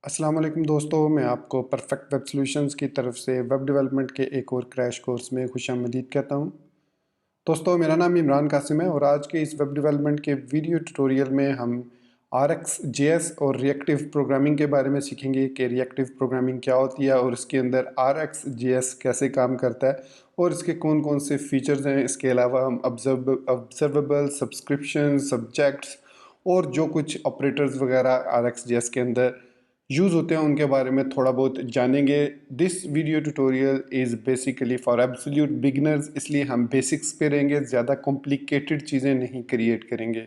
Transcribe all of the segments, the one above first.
अस्सलाम वालेकुम दोस्तों, मैं आपको परफेक्ट वेब सॉल्यूशंस की तरफ से वेब डेवलपमेंट के एक और क्रैश कोर्स में खुशामदीद कहता हूं। दोस्तों, मेरा नाम इमरान कासिम है और आज के इस वेब डेवलपमेंट के वीडियो ट्यूटोरियल में हम RxJS और रिएक्टिव प्रोग्रामिंग के बारे में सीखेंगे कि रिएक्टिव प्रोग्रामिंग क्या होती है और इसके अंदर RxJS कैसे काम करता है और इसके कौन कौन से फीचर्स हैं। इसके अलावा हम ऑब्जर्वेबल, सब्सक्रिप्शन, सब्जेक्ट्स और जो कुछ ऑपरेटर्स वगैरह RxJS के अंदर यूज़ होते हैं उनके बारे में थोड़ा बहुत जानेंगे। This video tutorial is basically for absolute beginners, इसलिए हम बेसिक्स पे रहेंगे, ज़्यादा कॉम्प्लिकेटेड चीज़ें नहीं क्रिएट करेंगे।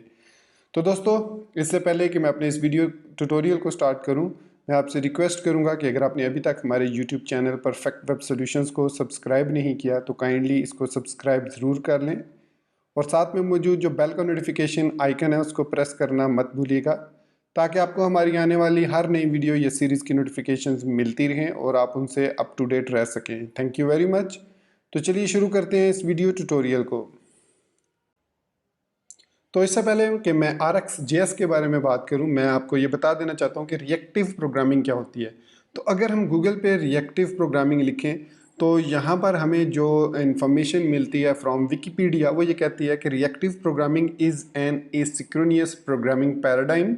तो दोस्तों, इससे पहले कि मैं अपने इस वीडियो ट्यूटोरियल को स्टार्ट करूं, मैं आपसे रिक्वेस्ट करूंगा कि अगर आपने अभी तक हमारे YouTube channel perfect web solutions को सब्सक्राइब नहीं किया तो काइंडली इसको सब्सक्राइब ज़रूर कर लें और साथ में मौजूद जो बेल का नोटिफिकेशन आइकन है उसको प्रेस करना मत भूलिएगा, ताकि आपको हमारी आने वाली हर नई वीडियो या सीरीज़ की नोटिफिकेशंस मिलती रहें और आप उनसे अप टू डेट रह सकें। Thank you very much. तो चलिए शुरू करते हैं इस वीडियो ट्यूटोरियल को। तो इससे पहले कि मैं RxJS के बारे में बात करूं, मैं आपको ये बता देना चाहता हूं कि रिएक्टिव प्रोग्रामिंग क्या होती है। तो अगर हम गूगल पे रिएक्टिव प्रोग्रामिंग लिखें तो यहाँ पर हमें जो इन्फॉर्मेशन मिलती है फ्रॉम विकीपीडिया, वो ये कहती है कि reactive programming is an asynchronous programming paradigm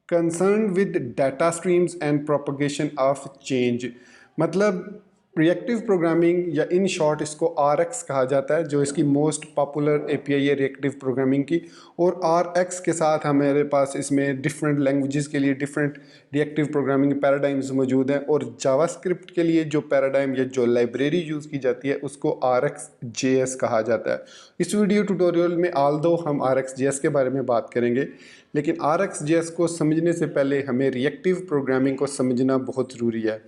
concern with data streams and propagation of change. मतलब रिएक्टिव प्रोग्रामिंग या इन शॉर्ट इसको RX कहा जाता है, जो इसकी मोस्ट पॉपुलर API है रिएक्टिव प्रोग्रामिंग की। और RX के साथ हमारे पास इसमें डिफरेंट लैंग्वेजेस के लिए डिफरेंट रिएक्टिव प्रोग्रामिंग पैराडाइम्स मौजूद हैं और जावास्क्रिप्ट के लिए जो पैराडाइम या जो लाइब्रेरी यूज़ की जाती है उसको RxJS कहा जाता है। इस वीडियो ट्यूटोरियल में ऑल्दो हम RxJS के बारे में बात करेंगे, लेकिन RxJS को समझने से पहले हमें रिएक्टिव प्रोग्रामिंग को समझना बहुत ज़रूरी है।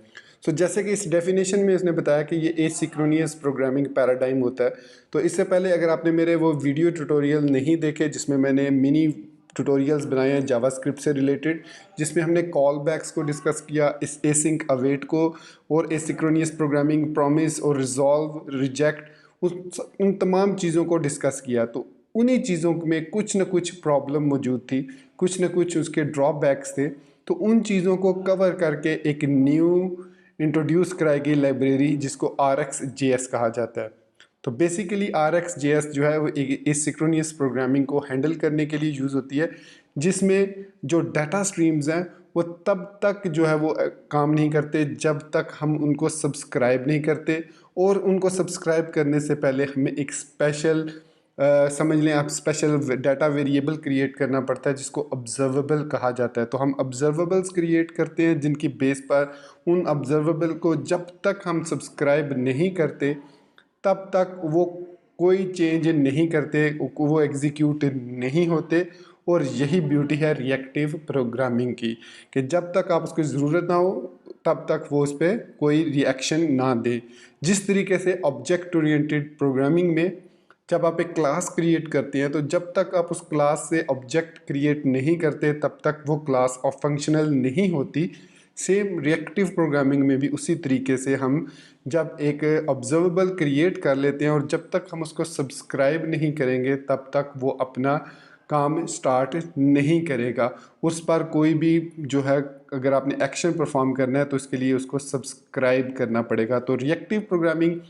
जैसे कि इस डेफिनेशन में इसने बताया कि ये एसिंक्रोनस प्रोग्रामिंग पैराडाइम होता है। तो इससे पहले अगर आपने मेरे वो वीडियो ट्यूटोरियल नहीं देखे जिसमें मैंने मिनी ट्यूटोरियल्स बनाए हैं जावास्क्रिप्ट से रिलेटेड, जिसमें हमने कॉल बैक्स को डिस्कस किया, इस एसिंक अवेट को और एसिंक्रोनस प्रोग्रामिंग, प्रॉमिस और रिजॉल्व, रिजेक्ट, उन तमाम चीज़ों को डिस्कस किया। तो उन्हीं चीज़ों में कुछ न कुछ प्रॉब्लम मौजूद थी, कुछ न कुछ उसके ड्रॉबैक्स थे। तो उन चीज़ों को कवर करके एक न्यू इंट्रोड्यूस कराई गई लाइब्रेरी जिसको RxJS कहा जाता है। तो बेसिकली RxJS जो है वो इस सिंक्रोनस प्रोग्रामिंग को हैंडल करने के लिए यूज़ होती है, जिसमें जो डाटा स्ट्रीम्स हैं वो तब तक जो है वो काम नहीं करते जब तक हम उनको सब्सक्राइब नहीं करते, और उनको सब्सक्राइब करने से पहले हमें एक स्पेशल समझ लें आप स्पेशल डाटा वेरिएबल क्रिएट करना पड़ता है जिसको ऑब्जर्वेबल कहा जाता है। तो हम ऑब्जर्वेबल्स क्रिएट करते हैं जिनकी बेस पर उन ऑब्जर्वेबल को जब तक हम सब्सक्राइब नहीं करते तब तक वो कोई चेंज नहीं करते, वो एग्जीक्यूट नहीं होते। और यही ब्यूटी है रिएक्टिव प्रोग्रामिंग की कि जब तक आप उसकी ज़रूरत ना हो तब तक वो उस पर कोई रिएक्शन ना दे। जिस तरीके से ऑब्जेक्ट ओरिएंटेड प्रोग्रामिंग में जब आप एक क्लास क्रिएट करते हैं तो जब तक आप उस क्लास से ऑब्जेक्ट क्रिएट नहीं करते तब तक वो क्लास ऑफ फंक्शनल नहीं होती। सेम रिएक्टिव प्रोग्रामिंग में भी उसी तरीके से हम जब एक ऑब्जर्वेबल क्रिएट कर लेते हैं और जब तक हम उसको सब्सक्राइब नहीं करेंगे तब तक वो अपना काम स्टार्ट नहीं करेगा। उस पर कोई भी जो है, अगर आपने एक्शन परफॉर्म करना है तो इसके लिए उसको सब्सक्राइब करना पड़ेगा। तो रिएक्टिव प्रोग्रामिंग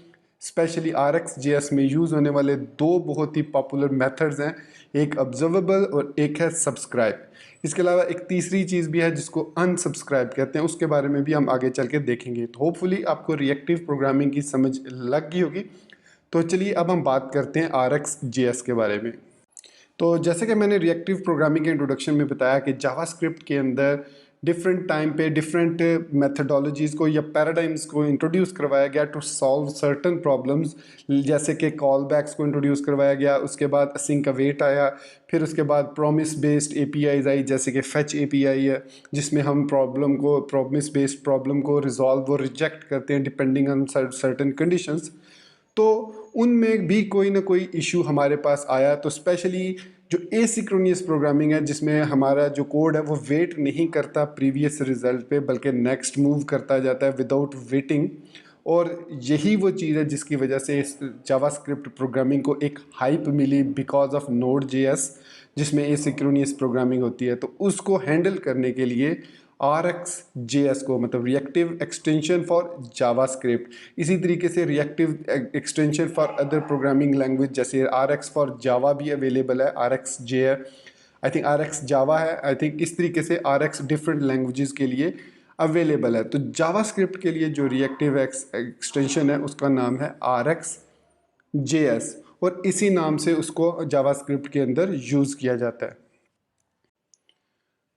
स्पेशली RxJS में यूज़ होने वाले दो बहुत ही पॉपुलर मेथड्स हैं, एक ऑब्जर्वेबल और एक है सब्सक्राइब। इसके अलावा एक तीसरी चीज़ भी है जिसको अनसब्सक्राइब कहते हैं, उसके बारे में भी हम आगे चल के देखेंगे। तो होपफुली आपको रिएक्टिव प्रोग्रामिंग की समझ लग गई होगी। तो चलिए अब हम बात करते हैं RxJS के बारे में। तो जैसे कि मैंने रिएक्टिव प्रोग्रामिंग के इंट्रोडक्शन में बताया कि जावास्क्रिप्ट के अंदर डिफरेंट टाइम पे डिफरेंट मेथडोलॉजीज़ को या पैराडाइम्स को इंट्रोड्यूस करवाया गया टू सॉल्व सर्टन प्रॉब्लम्स। जैसे कि कॉल बैक्स को इंट्रोड्यूस करवाया गया, उसके बाद असिंक अवेट आया, फिर उसके बाद प्रॉमिस बेस्ड APIs आई जैसे कि फेच API है, जिसमें हम प्रॉमिस बेस्ड प्रॉब्लम को रिजॉल्व और रिजेक्ट करते हैं डिपेंडिंग ऑन सर्टन कंडीशंस। तो उनमें भी कोई ना कोई इशू हमारे पास आया। तो स्पेशली जो एसिंक्रोनस प्रोग्रामिंग है जिसमें हमारा जो कोड है वो वेट नहीं करता प्रीवियस रिजल्ट पे, बल्कि नेक्स्ट मूव करता जाता है विदाउट वेटिंग। और यही वो चीज़ है जिसकी वजह से इस जावास्क्रिप्ट प्रोग्रामिंग को एक hype milli because of Node.js, जिसमें एसिंक्रोनस प्रोग्रामिंग होती है। तो उसको हैंडल करने के लिए RxJS को, मतलब रिएक्टिव एक्सटेंशन फॉर जावास्क्रिप्ट। इसी तरीके से reactive extension for other programming language जैसे RX फॉर जावा भी अवेलेबल है, RxJS, आई थिंक RX जावा है, आई थिंक इस तरीके से RX डिफरेंट लैंग्वेजेस के लिए अवेलेबल है। तो जावास्क्रिप्ट के लिए जो रिएक्टिव एक्सटेंशन है उसका नाम है RxJS, और इसी नाम से उसको जावास्क्रिप्ट के अंदर यूज़ किया जाता है।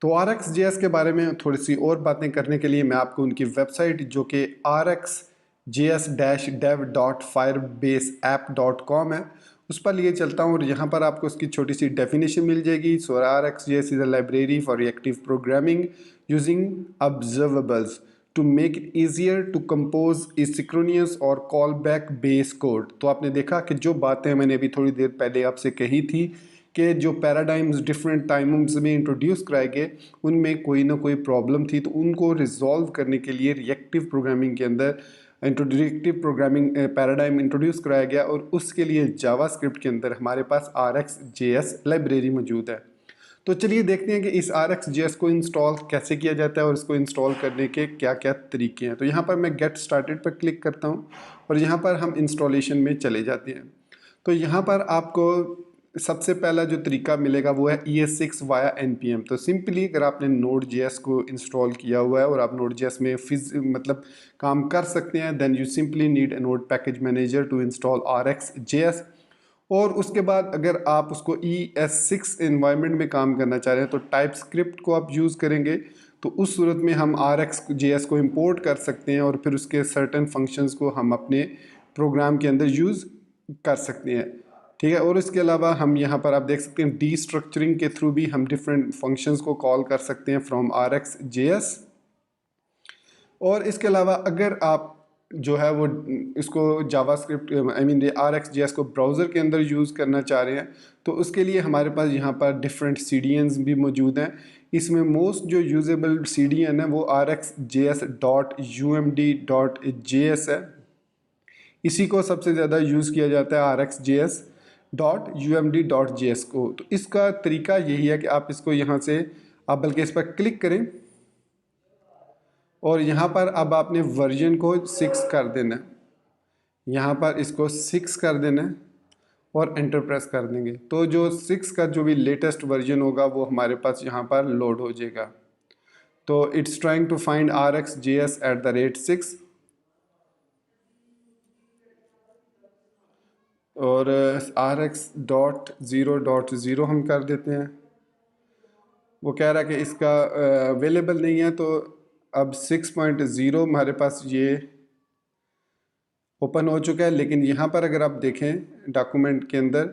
तो RxJS के बारे में थोड़ी सी और बातें करने के लिए मैं आपको उनकी वेबसाइट जो कि rxjs-dev.firebase-app.com है उस पर लिए चलता हूँ, और यहाँ पर आपको उसकी छोटी सी डेफिनेशन मिल जाएगी। So RxJS is a library for reactive programming using observables to make it easier to compose asynchronous और कॉल बैक बेस कोड। तो आपने देखा कि जो बातें मैंने अभी थोड़ी देर पहले आपसे कही थी कि जो पैराडाइम्स डिफरेंट टाइम्स में इंट्रोड्यूस कराए गए उनमें कोई ना कोई प्रॉब्लम थी, तो उनको रिजॉल्व करने के लिए रिएक्टिव प्रोग्रामिंग के अंदर रिएक्टिव प्रोग्रामिंग पैराडाइम इंट्रोड्यूस कराया गया, और उसके लिए जावास्क्रिप्ट के अंदर हमारे पास RxJS लाइब्रेरी मौजूद है। तो चलिए देखते हैं कि इस RxJS को इंस्टॉल कैसे किया जाता है और इसको इंस्टॉल करने के क्या क्या तरीके हैं। तो यहाँ पर मैं गेट स्टार्टेड पर क्लिक करता हूँ और यहाँ पर हम इंस्टॉलेशन में चले जाते हैं। तो यहाँ पर आपको सबसे पहला जो तरीका मिलेगा वो है ES6 वाया npm। तो सिंपली अगर आपने Node.js को इंस्टॉल किया हुआ है और आप Node.js में मतलब काम कर सकते हैं, then you simply need a node package manager to install RxJS। और उसके बाद अगर आप उसको ES6 इन्वायरमेंट में काम करना चाह रहे हैं तो टाइपस्क्रिप्ट को आप यूज़ करेंगे, तो उस सूरत में हम RxJS को इंपोर्ट कर सकते हैं और फिर उसके सर्टेन फंक्शंस को हम अपने प्रोग्राम के अंदर यूज़ कर सकते हैं। ठीक है, और इसके अलावा हम यहाँ पर आप देख सकते हैं डी स्ट्रक्चरिंग के थ्रू भी हम डिफरेंट फंक्शंस को कॉल कर सकते हैं फ्रॉम RxJS। और इसके अलावा अगर आप जो है वो इसको जावास्क्रिप्ट आई मीन RxJS को ब्राउज़र के अंदर यूज़ करना चाह रहे हैं तो उसके लिए हमारे पास यहाँ पर डिफरेंट CDNs भी मौजूद हैं। इसमें मोस्ट जो यूजेबल CDN है वो RxJS.umd.js है। इसी को सबसे ज़्यादा यूज़ किया जाता है RxJS.umd.js को। तो इसका तरीका यही है कि आप इसको यहाँ से आप बल्कि इस पर क्लिक करें और यहाँ पर अब आपने वर्जन को 6 कर देना है, यहाँ पर इसको 6 कर देना है और एंटर प्रेस कर देंगे। तो जो 6 का जो भी लेटेस्ट वर्जन होगा वो हमारे पास यहाँ पर लोड हो जाएगा। तो it's trying to find RxJS@6 और RX.0.0 हम कर देते हैं। वो कह रहा है कि इसका अवेलेबल नहीं है, तो अब 6.0 हमारे पास ये ओपन हो चुका है। लेकिन यहाँ पर अगर आप देखें डॉक्यूमेंट के अंदर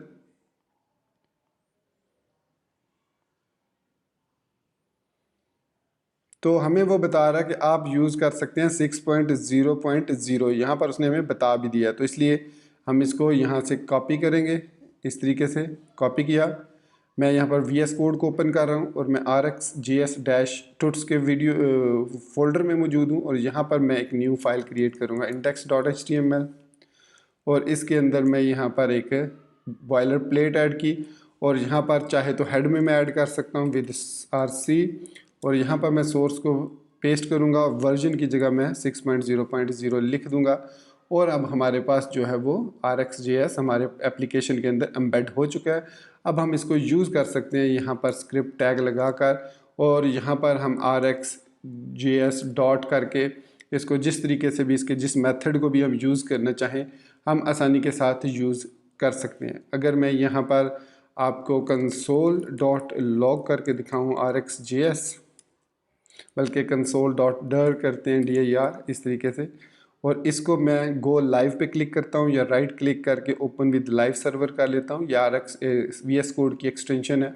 तो हमें वो बता रहा है कि आप यूज़ कर सकते हैं 6.0.0, यहाँ पर उसने हमें बता भी दिया। तो इसलिए हम इसको यहाँ से कॉपी करेंगे, इस तरीके से कॉपी किया। मैं यहाँ पर VS कोड को ओपन कर रहा हूँ और मैं RxJS-tuts के वीडियो फोल्डर में मौजूद हूँ, और यहाँ पर मैं एक न्यू फाइल क्रिएट करूँगा index.html, और इसके अंदर मैं यहाँ पर एक बॉयलर प्लेट ऐड की, और यहाँ पर चाहे तो हेड में मैं ऐड कर सकता हूँ विद RC, और यहाँ पर मैं सोर्स को पेस्ट करूँगा, वर्जन की जगह मैं 6.0.0 लिख दूँगा। और अब हमारे पास जो है वो RxJS हमारे एप्लीकेशन के अंदर एम्बेड हो चुका है। अब हम इसको यूज़ कर सकते हैं यहाँ पर स्क्रिप्ट टैग लगाकर, और यहाँ पर हम RxJS डॉट करके इसको जिस तरीके से भी इसके जिस मेथड को भी हम यूज़ करना चाहें हम आसानी के साथ यूज़ कर सकते हैं। अगर मैं यहाँ पर आपको console.log करके दिखाऊँ RxJS, बल्कि console.dir करते हैं dir इस तरीके से, और इसको मैं गो लाइव पे क्लिक करता हूँ या राइट क्लिक करके ओपन विद लाइव सर्वर कर लेता हूँ, या VS कोड की एक्सटेंशन है।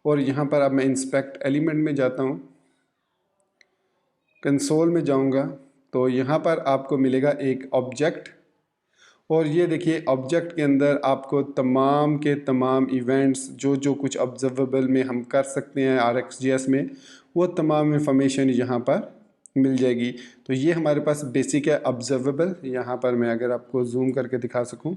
और यहाँ पर अब मैं इंस्पेक्ट एलिमेंट में जाता हूँ, कंसोल में जाऊँगा तो यहाँ पर आपको मिलेगा एक ऑब्जेक्ट, और ये देखिए ऑब्जेक्ट के अंदर आपको तमाम के तमाम इवेंट्स जो कुछ ऑब्जर्वेबल में हम कर सकते हैं RxJS में वो तमाम इंफॉर्मेशन यहाँ पर मिल जाएगी। तो ये हमारे पास बेसिक है ऑब्जर्वेबल। यहाँ पर मैं अगर आपको जूम करके दिखा सकूँ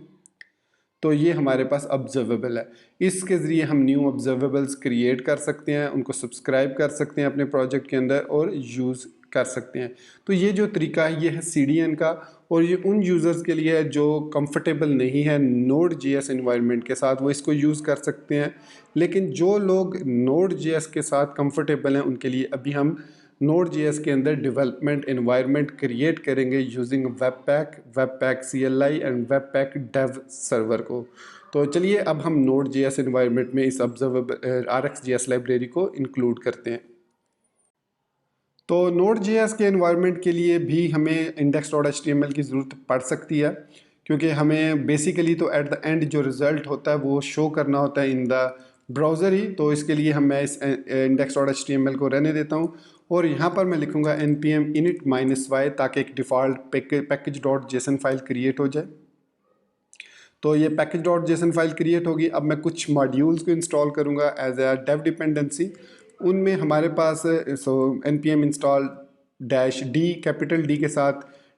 तो ये हमारे पास ऑब्जर्वेबल है। इसके ज़रिए हम न्यू ऑब्जर्वेबल्स क्रिएट कर सकते हैं, उनको सब्सक्राइब कर सकते हैं अपने प्रोजेक्ट के अंदर और यूज़ कर सकते हैं। तो ये जो तरीका है ये है CDN का, और ये उन यूज़र्स के लिए है जो कंफर्टेबल नहीं है Node.js एनवायरनमेंट के साथ, वो इसको यूज़ कर सकते हैं। लेकिन जो लोग Node.js के साथ कंफर्टेबल हैं उनके लिए अभी हम Node.js के अंदर डेवलपमेंट एनवायरनमेंट क्रिएट करेंगे using webpack CLI and webpack dev server को। तो चलिए अब हम Node.js एनवायरनमेंट में इस ऑब्जर्वेबल RxJS लाइब्रेरी को इंक्लूड करते हैं। तो Node.js के एनवायरनमेंट के लिए भी हमें index.html की ज़रूरत पड़ सकती है, क्योंकि हमें बेसिकली तो एट द एंड जो रिज़ल्ट होता है वो शो करना होता है इन द ब्राउज़र ही। तो इसके लिए मैं इस index.html को रहने देता हूँ और यहाँ पर मैं लिखूँगा npm init-y ताकि एक डिफ़ॉल्ट package.json फाइल क्रिएट हो जाए। तो ये package.json फाइल क्रिएट होगी। अब मैं कुछ मॉड्यूल्स को इंस्टॉल करूँगा एज ए डेव डिपेंडेंसी। उनमें हमारे पास npm install -d capital D के साथ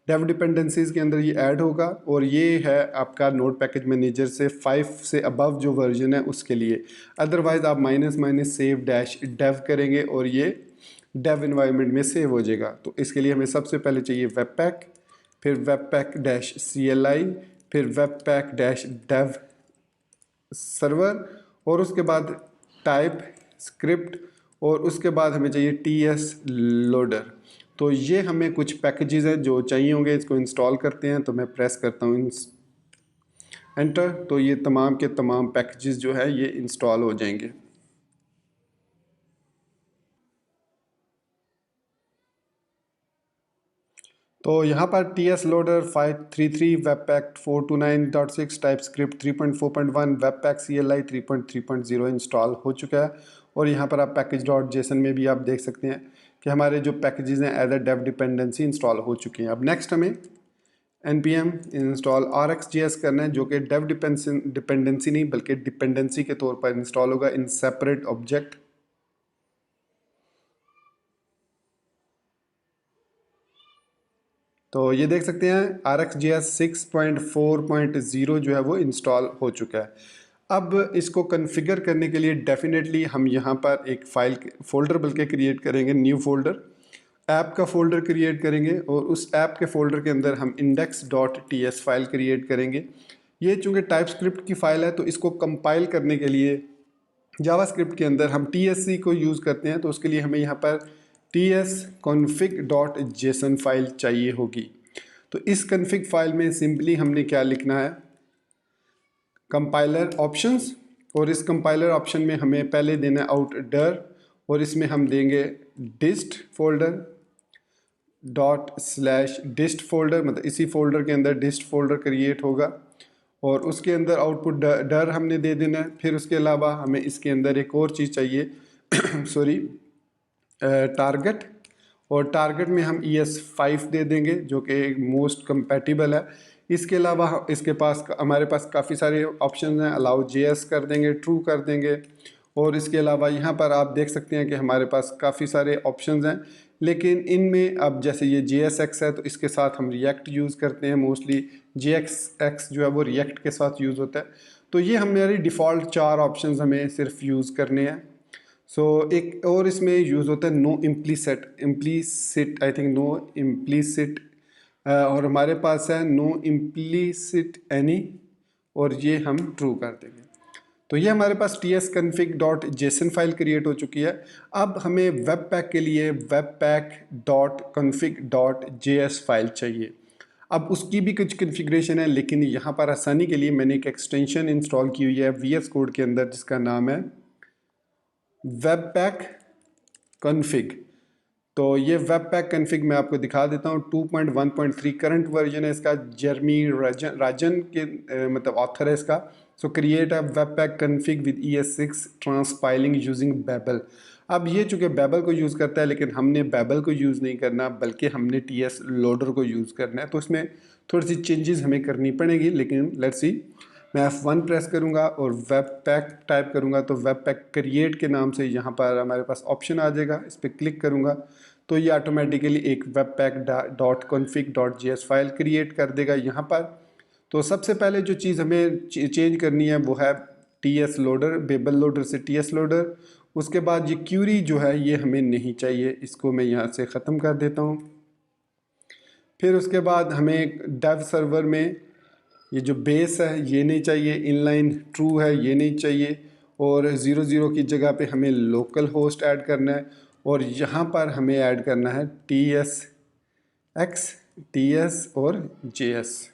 डेव डिपेंडेंसीज़ के अंदर ये ऐड होगा, और ये है आपका नोड पैकेज मैनेजर से 5 से अबव जो वर्जन है उसके लिए। अदरवाइज़ आप -सेव -dev करेंगे और ये डेव इन्वायरमेंट में सेव हो जाएगा। तो इसके लिए हमें सबसे पहले चाहिए वेबपैक, फिर वेबपैक -CLI, फिर वेबपैक -dev सर्वर, और उसके बाद टाइप स्क्रिप्ट, और उसके बाद हमें चाहिए TS लोडर। तो ये हमें कुछ पैकेजेस हैं जो चाहिए होंगे, इसको इंस्टॉल करते हैं। तो मैं प्रेस करता हूँ एंटर, तो ये तमाम के तमाम पैकेजेस जो है ये इंस्टॉल हो जाएंगे। तो यहाँ पर TS loader 533, webpack 429.6, TypeScript 3.4.1, webpack CLI 3.3.0 install हो चुका है। और यहाँ पर आप package.json में भी आप देख सकते हैं कि हमारे जो पैकेजेस हैं as a dev dependency install हो चुके हैं। अब नेक्स्ट हमें npm इंस्टॉल RxJS करना है, जो कि डेव डिपेंडेंसी नहीं बल्कि डिपेंडेंसी के तौर पर इंस्टॉल होगा इन सेपरेट ऑब्जेक्ट। तो ये देख सकते हैं RxJS 6.4.0 जो है वो इंस्टॉल हो चुका है। अब इसको कॉन्फ़िगर करने के लिए डेफिनेटली हम यहाँ पर एक फ़ाइल फ़ोल्डर बल्कि क्रिएट करेंगे, न्यू फ़ोल्डर, ऐप का फ़ोल्डर क्रिएट करेंगे, और उस ऐप के फ़ोल्डर के अंदर हम index.ts फाइल क्रिएट करेंगे। ये चूँकि टाइपस्क्रिप्ट की फ़ाइल है तो इसको कंपाइल करने के लिए जावास्क्रिप्ट के अंदर हम TSC को यूज़ करते हैं। तो उसके लिए हमें यहाँ पर tsconfig.json फाइल चाहिए होगी। तो इस config फाइल में सिंपली हमने क्या लिखना है, कंपाइलर ऑप्शंस, और इस कंपाइलर ऑप्शन में हमें पहले देना है outdir, और इसमें हम देंगे dist फोल्डर ./dist फोल्डर, मतलब इसी फोल्डर के अंदर dist फोल्डर क्रिएट होगा, और उसके अंदर आउटपुट डर हमने दे देना है। फिर उसके अलावा हमें इसके अंदर एक और चीज़ चाहिए सॉरी टारगेट, और टारगेट में हम ES5 दे देंगे जो कि मोस्ट कंपैटिबल है। इसके अलावा इसके पास हमारे पास काफ़ी सारे ऑप्शन हैं, अलाउ JS कर देंगे, ट्रू कर देंगे, और इसके अलावा यहाँ पर आप देख सकते हैं कि हमारे पास काफ़ी सारे ऑप्शंस हैं। लेकिन इनमें अब जैसे ये JSX है तो इसके साथ हम रिएक्ट यूज़ करते हैं, मोस्टली JXX जो है वो रिएक्ट के साथ यूज़ होता है। तो ये हमारी डिफ़ॉल्ट 4 ऑप्शंस हमें सिर्फ यूज़ करने हैं। एक और इसमें यूज़ होता है no implicit I think no implicit, और हमारे पास है नो इम्प्लीसिट एनी, और ये हम ट्रू कर देंगे। तो ये हमारे पास tsconfig.json फाइल क्रिएट हो चुकी है। अब हमें वेबपैक के लिए webpack.config.js फाइल चाहिए। अब उसकी भी कुछ कन्फिग्रेशन है, लेकिन यहाँ पर आसानी के लिए मैंने एक एक्सटेंशन इंस्टॉल की हुई है VS कोड के अंदर जिसका नाम है वेबपैक कॉन्फ़िग। तो ये वेबपैक कॉन्फ़िग मैं आपको दिखा देता हूँ। 2.1.3 करंट वर्जन है इसका। जर्मी राजन के मतलब ऑथर है इसका। So create a webpack config with ES6 transpiling using Babel. अब ये चूँकि बेबल को यूज़ करता है, लेकिन हमने बेबल को यूज़ नहीं करना बल्कि हमने TS लोडर को यूज़ करना है। तो इसमें थोड़ी सी चेंजेस हमें करनी पड़ेगी, लेकिन लेट्स सी। मैं F1 प्रेस करूँगा और वेबपैक टाइप करूँगा तो वेबपैक क्रिएट के नाम से यहाँ पर हमारे पास ऑप्शन आ जाएगा। इस पर क्लिक करूँगा तो ये ऑटोमेटिकली एक webpack.config.js फाइल क्रिएट कर देगा यहाँ पर। तो सबसे पहले जो चीज़ हमें चेंज करनी है वो है टीएस लोडर, बेबल लोडर से टीएस लोडर। उसके बाद ये क्यूरी जो है ये हमें नहीं चाहिए, इसको मैं यहाँ से ख़त्म कर देता हूँ। फिर उसके बाद हमें डेव सर्वर में ये जो बेस है ये नहीं चाहिए, इनलाइन ट्रू है ये नहीं चाहिए, और 00 की जगह पे हमें लोकल होस्ट ऐड करना है, और यहाँ पर हमें ऐड करना है TSX, TS और JS।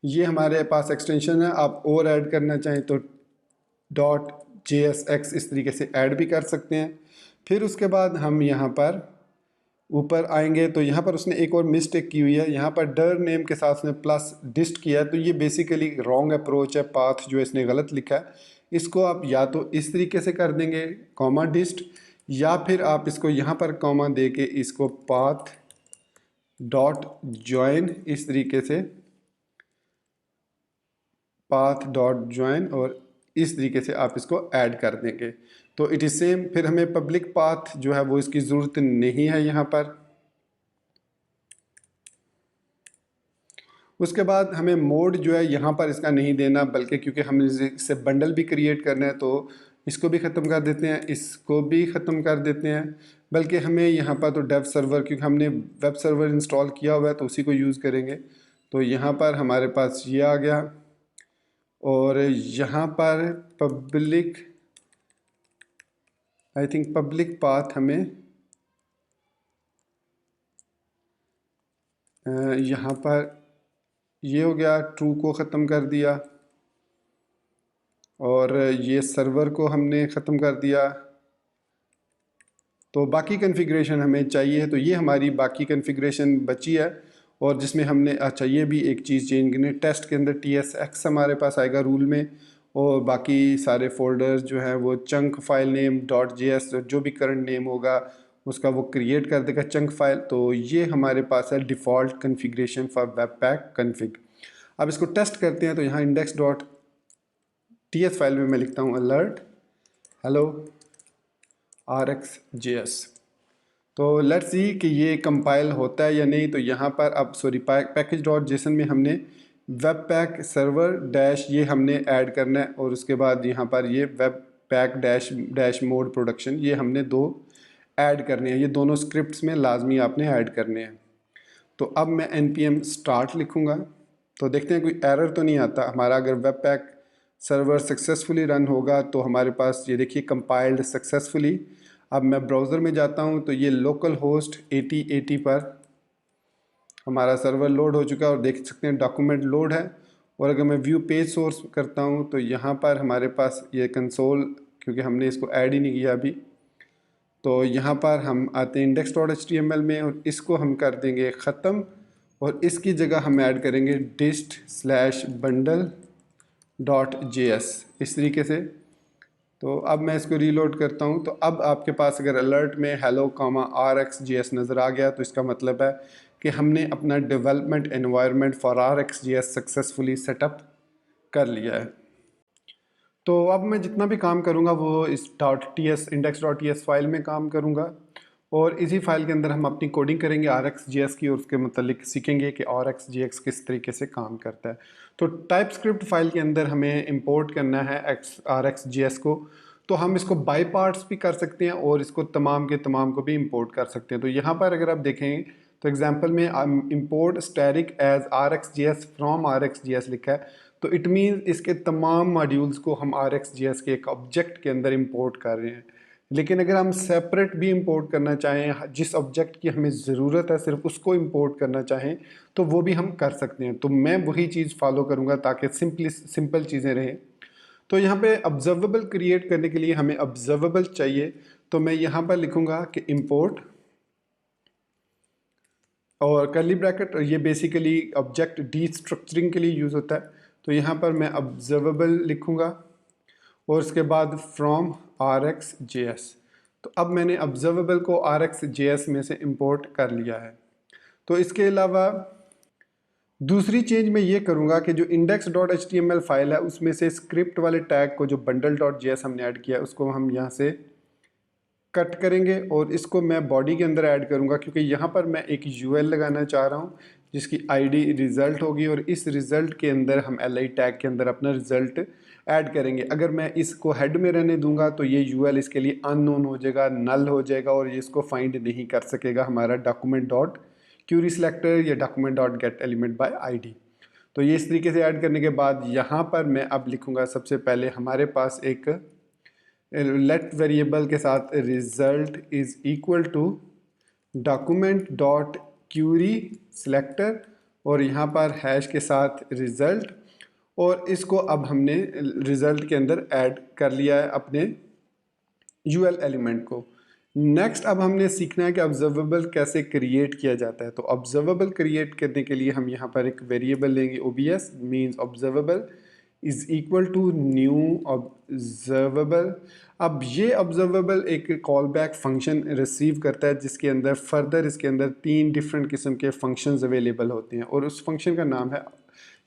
ये हमारे पास एक्सटेंशन है, आप और ऐड करना चाहें तो .jsx इस तरीके से ऐड भी कर सकते हैं। फिर उसके बाद हम यहाँ पर ऊपर आएंगे तो यहाँ पर उसने एक और मिस्टेक की हुई है, यहाँ पर डर नेम के साथ उसने प्लस डिस्ट किया है, तो ये बेसिकली रॉन्ग अप्रोच है, पाथ जो इसने गलत लिखा है। इसको आप या तो इस तरीके से कर देंगे कॉमा डिस्ट, या फिर आप इसको यहाँ पर कॉमा दे के इसको पाथ डॉट ज्वाइन इस तरीके से, पाथ डॉट ज्वाइन, और इस तरीके से आप इसको ऐड कर देंगे तो इट इज़ सेम। फिर हमें पब्लिक पाथ जो है वो इसकी ज़रूरत नहीं है यहाँ पर। उसके बाद हमें मोड जो है यहाँ पर इसका नहीं देना, बल्कि क्योंकि हमने इससे बंडल भी क्रिएट करना है तो इसको भी ख़त्म कर देते हैं, इसको भी ख़त्म कर देते हैं। बल्कि हमें यहाँ पर तो डेव सर्वर, क्योंकि हमने वेब सर्वर इंस्टॉल किया हुआ है तो उसी को यूज़ करेंगे। तो यहाँ पर हमारे पास ये आ गया, और यहाँ पर public, I think public path हमें यहाँ पर ये हो गया, ट्रू को ख़त्म कर दिया, और ये सर्वर को हमने ख़त्म कर दिया। तो बाकी कॉन्फ़िगरेशन हमें चाहिए, तो ये हमारी बाकी कॉन्फ़िगरेशन बची है, और जिसमें हमने अच्छा ये भी एक चीज़ चेंज करनी है, टेस्ट के अंदर TSX हमारे पास आएगा रूल में, और बाकी सारे फोल्डर्स जो हैं वो चंक फाइल नेम .js जो भी करंट नेम होगा उसका वो क्रिएट कर देगा चंक फाइल। तो ये हमारे पास है default configuration for webpack config. अब इसको टेस्ट करते हैं, तो यहाँ index.ts फाइल में मैं लिखता हूँ अलर्ट हेलो RxJS। तो लेट्स सी कि ये कंपाइल होता है या नहीं। तो यहाँ पर अब पैकेज.json में हमने वेब पैक सर्वर डैश ये हमने ऐड करना है, और उसके बाद यहाँ पर ये web pack dash mode production ये हमने दो ऐड करने हैं, ये दोनों स्क्रिप्ट्स में लाजमी आपने ऐड करने हैं। तो अब मैं npm स्टार्ट लिखूँगा, तो देखते हैं कोई एरर तो नहीं आता हमारा। अगर web pack server successfully run होगा तो हमारे पास ये देखिए कंपाइल्ड सक्सेसफुली। अब मैं ब्राउज़र में जाता हूँ तो ये लोकल होस्ट 8080 पर हमारा सर्वर लोड हो चुका है, और देख सकते हैं डॉक्यूमेंट लोड है। और अगर मैं व्यू पेज सोर्स करता हूँ तो यहाँ पर हमारे पास ये कंसोल, क्योंकि हमने इसको ऐड ही नहीं किया अभी, तो यहाँ पर हम आते हैं index.html में, और इसको हम कर देंगे ख़त्म, और इसकी जगह हम ऐड करेंगे dist/bundle.js इस तरीके से। तो अब मैं इसको रीलोड करता हूँ, तो अब आपके पास अगर अलर्ट में hello RxJS नज़र आ गया तो इसका मतलब है कि हमने अपना development environment for RxJS successfully setup कर लिया है। तो अब मैं जितना भी काम करूँगा वो इस .ts index.ts फाइल में काम करूँगा, और इसी फाइल के अंदर हम अपनी कोडिंग करेंगे RxJS की, और उसके मतलब सीखेंगे कि RxJS किस तरीके से काम करता है। तो टाइपस्क्रिप्ट फाइल के अंदर हमें इंपोर्ट करना है RxJS को, तो हम इसको बाय पार्ट्स भी कर सकते हैं और इसको तमाम के तमाम को भी इंपोर्ट कर सकते हैं। तो यहाँ पर अगर आप देखें तो एग्जांपल में import static as RxJS from RxJS लिखा है, तो इट मीन्स इसके तमाम मॉड्यूल्स को हम RxJS के एक ऑब्जेक्ट के अंदर इंपोर्ट कर रहे हैं। लेकिन अगर हम सेपरेट भी इंपोर्ट करना चाहें, जिस ऑब्जेक्ट की हमें ज़रूरत है सिर्फ उसको इंपोर्ट करना चाहें, तो वो भी हम कर सकते हैं। तो मैं वही चीज़ फॉलो करूँगा ताकि सिंपल चीज़ें रहें। तो यहाँ पे ऑब्जर्वेबल क्रिएट करने के लिए हमें ऑब्जर्वेबल चाहिए, तो मैं यहाँ पर लिखूँगा कि इंपोर्ट और कर्ली ब्रैकेट, ये बेसिकली ऑब्जेक्ट डीस्ट्रक्चरिंग के लिए यूज़ होता है। तो यहाँ पर मैं ऑब्जर्वेबल लिखूँगा और उसके बाद फ्रॉम RxJS। तो अब मैंने ऑब्जर्वेबल को RxJS में से इंपोर्ट कर लिया है। तो इसके अलावा दूसरी चेंज मैं ये करूँगा कि जो index.html फाइल है उसमें से स्क्रिप्ट वाले टैग को जो bundle.js हमने ऐड किया है उसको हम यहाँ से कट करेंगे, और इसको मैं बॉडी के अंदर ऐड करूँगा, क्योंकि यहाँ पर मैं एक UL लगाना चाह रहा हूँ जिसकी आईडी रिज़ल्ट होगी, और इस रिज़ल्ट के अंदर हम li टैग के अंदर अपना रिज़ल्ट ऐड करेंगे। अगर मैं इसको हेड में रहने दूंगा तो ये यूएल इसके लिए अननोन हो जाएगा, नल हो जाएगा, और ये इसको फाइंड नहीं कर सकेगा हमारा डॉक्यूमेंट डॉट क्यूरी सिलेक्टर या document dot gate element by ID. तो ये इस तरीके से ऐड करने के बाद यहाँ पर मैं अब लिखूँगा, सबसे पहले हमारे पास एक लेट वेरिएबल के साथ result is equal to document dot query selector, और यहाँ पर हैश के साथ रिज़ल्ट, और इसको अब हमने रिज़ल्ट के अंदर ऐड कर लिया है अपने यूएल एलिमेंट को। नेक्स्ट अब हमने सीखना है कि ऑब्जर्वेबल कैसे क्रिएट किया जाता है। तो ऑब्जर्वेबल क्रिएट करने के लिए हम यहाँ पर एक वेरिएबल लेंगे, OBS means observable is equal to new observable. अब ये ऑब्जर्वेबल एक कॉल बैक फंक्शन रिसीव करता है, जिसके अंदर फर्दर इसके अंदर 3 डिफरेंट किस्म के फंक्शंस अवेलेबल होते हैं, और उस फंक्शन का नाम है,